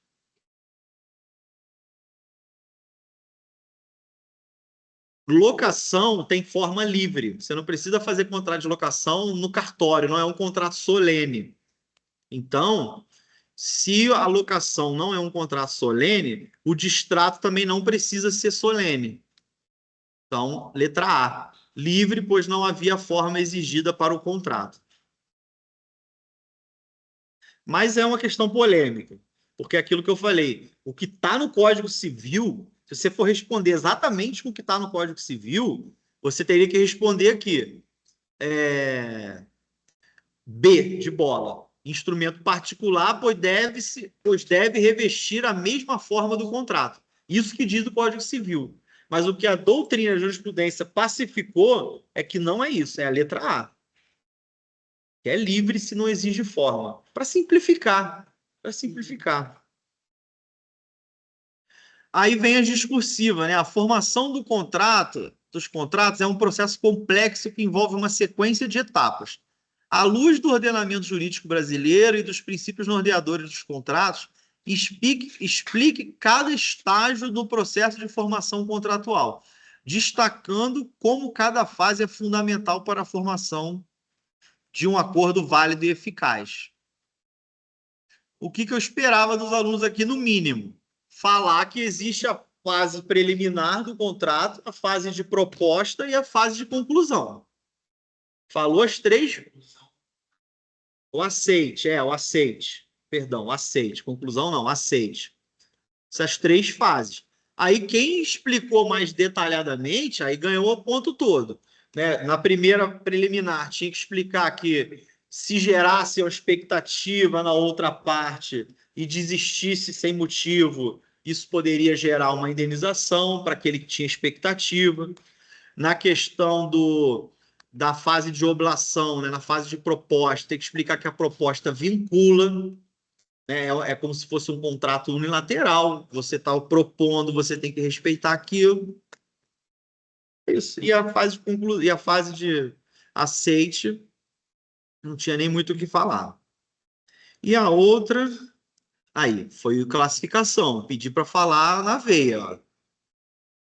Locação tem forma livre. Você não precisa fazer contrato de locação no cartório, não é um contrato solene. Então, se a locação não é um contrato solene, o distrato também não precisa ser solene. Então, letra A. Livre, pois não havia forma exigida para o contrato. Mas é uma questão polêmica, porque é aquilo que eu falei, o que está no Código Civil, se você for responder exatamente com o que está no Código Civil, você teria que responder aqui. B, de bola. Instrumento particular, pois deve revestir a mesma forma do contrato. Isso que diz o Código Civil. Mas o que a doutrina e a jurisprudência pacificou é que não é isso, é a letra A. Que é livre se não exige forma. Para simplificar. Para simplificar. Aí vem a discursiva, né? A formação dos contratos é um processo complexo que envolve uma sequência de etapas. À luz do ordenamento jurídico brasileiro e dos princípios norteadores dos contratos, explique cada estágio do processo de formação contratual, destacando como cada fase é fundamental para a formação de um acordo válido e eficaz. O que eu esperava dos alunos aqui, no mínimo? Falar que existe a fase preliminar do contrato, a fase de proposta e a fase de conclusão. Falou as três? O aceite. Perdão, aceite. Conclusão não, aceite. Essas três fases. Aí quem explicou mais detalhadamente, aí ganhou o ponto todo. Né? Na primeira preliminar, tinha que explicar que se gerasse uma expectativa na outra parte e desistisse sem motivo, isso poderia gerar uma indenização para aquele que tinha expectativa. Na questão da fase de oblação, né? Na fase de proposta, tem que explicar que a proposta vincula, né? É como se fosse um contrato unilateral. Você está propondo, você tem que respeitar aquilo. Isso. E a fase de aceite, não tinha nem muito o que falar. E a outra, Aí, foi classificação. Pedi para falar na veia, ó.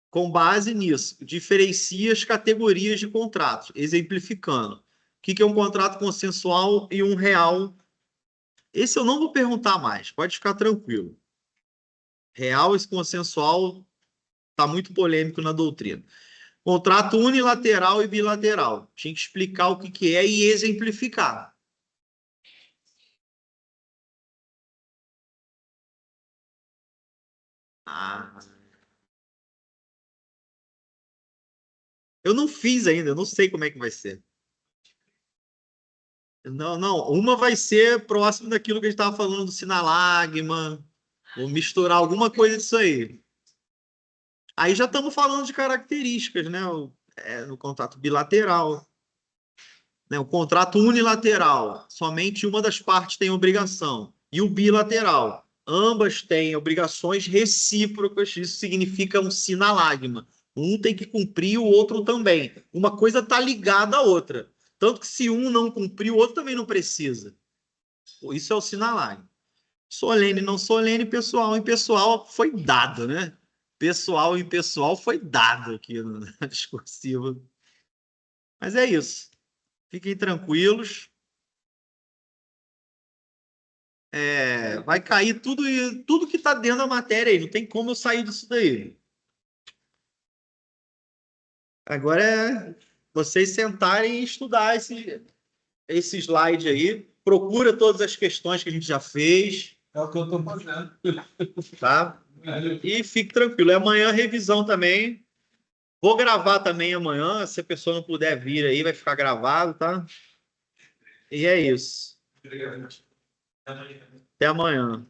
Com base nisso, diferencia as categorias de contratos, exemplificando. O que é um contrato consensual e um real? Esse eu não vou perguntar mais, pode ficar tranquilo. Real e consensual está muito polêmico na doutrina. Contrato unilateral e bilateral. Tinha que explicar o que é e exemplificar. Ah. Eu não fiz ainda, eu não sei como é que vai ser. Não, não. Uma vai ser próximo daquilo que a gente estava falando do sinalagma. Vou misturar alguma coisa disso aí. Aí já estamos falando de características, né? No contrato bilateral. Né? O contrato unilateral, somente uma das partes tem obrigação. E o bilateral, ambas têm obrigações recíprocas. Isso significa um sinalagma. Um tem que cumprir, o outro também. Uma coisa está ligada à outra. Tanto que se um não cumprir, o outro também não precisa. Isso é o sinalagma. Solene, não solene, pessoal em pessoal foi dado, né? Pessoal em pessoal foi dado aqui na discursiva. Mas é isso. Fiquem tranquilos. Vai cair tudo que está dentro da matéria aí. Não tem como eu sair disso daí. Agora é vocês sentarem e estudar esse slide aí. Procura todas as questões que a gente já fez. É o que eu estou fazendo. Tá? E fique tranquilo. É amanhã revisão também. Vou gravar também amanhã. Se a pessoa não puder vir aí, vai ficar gravado, tá? E é isso. Obrigado. Até amanhã.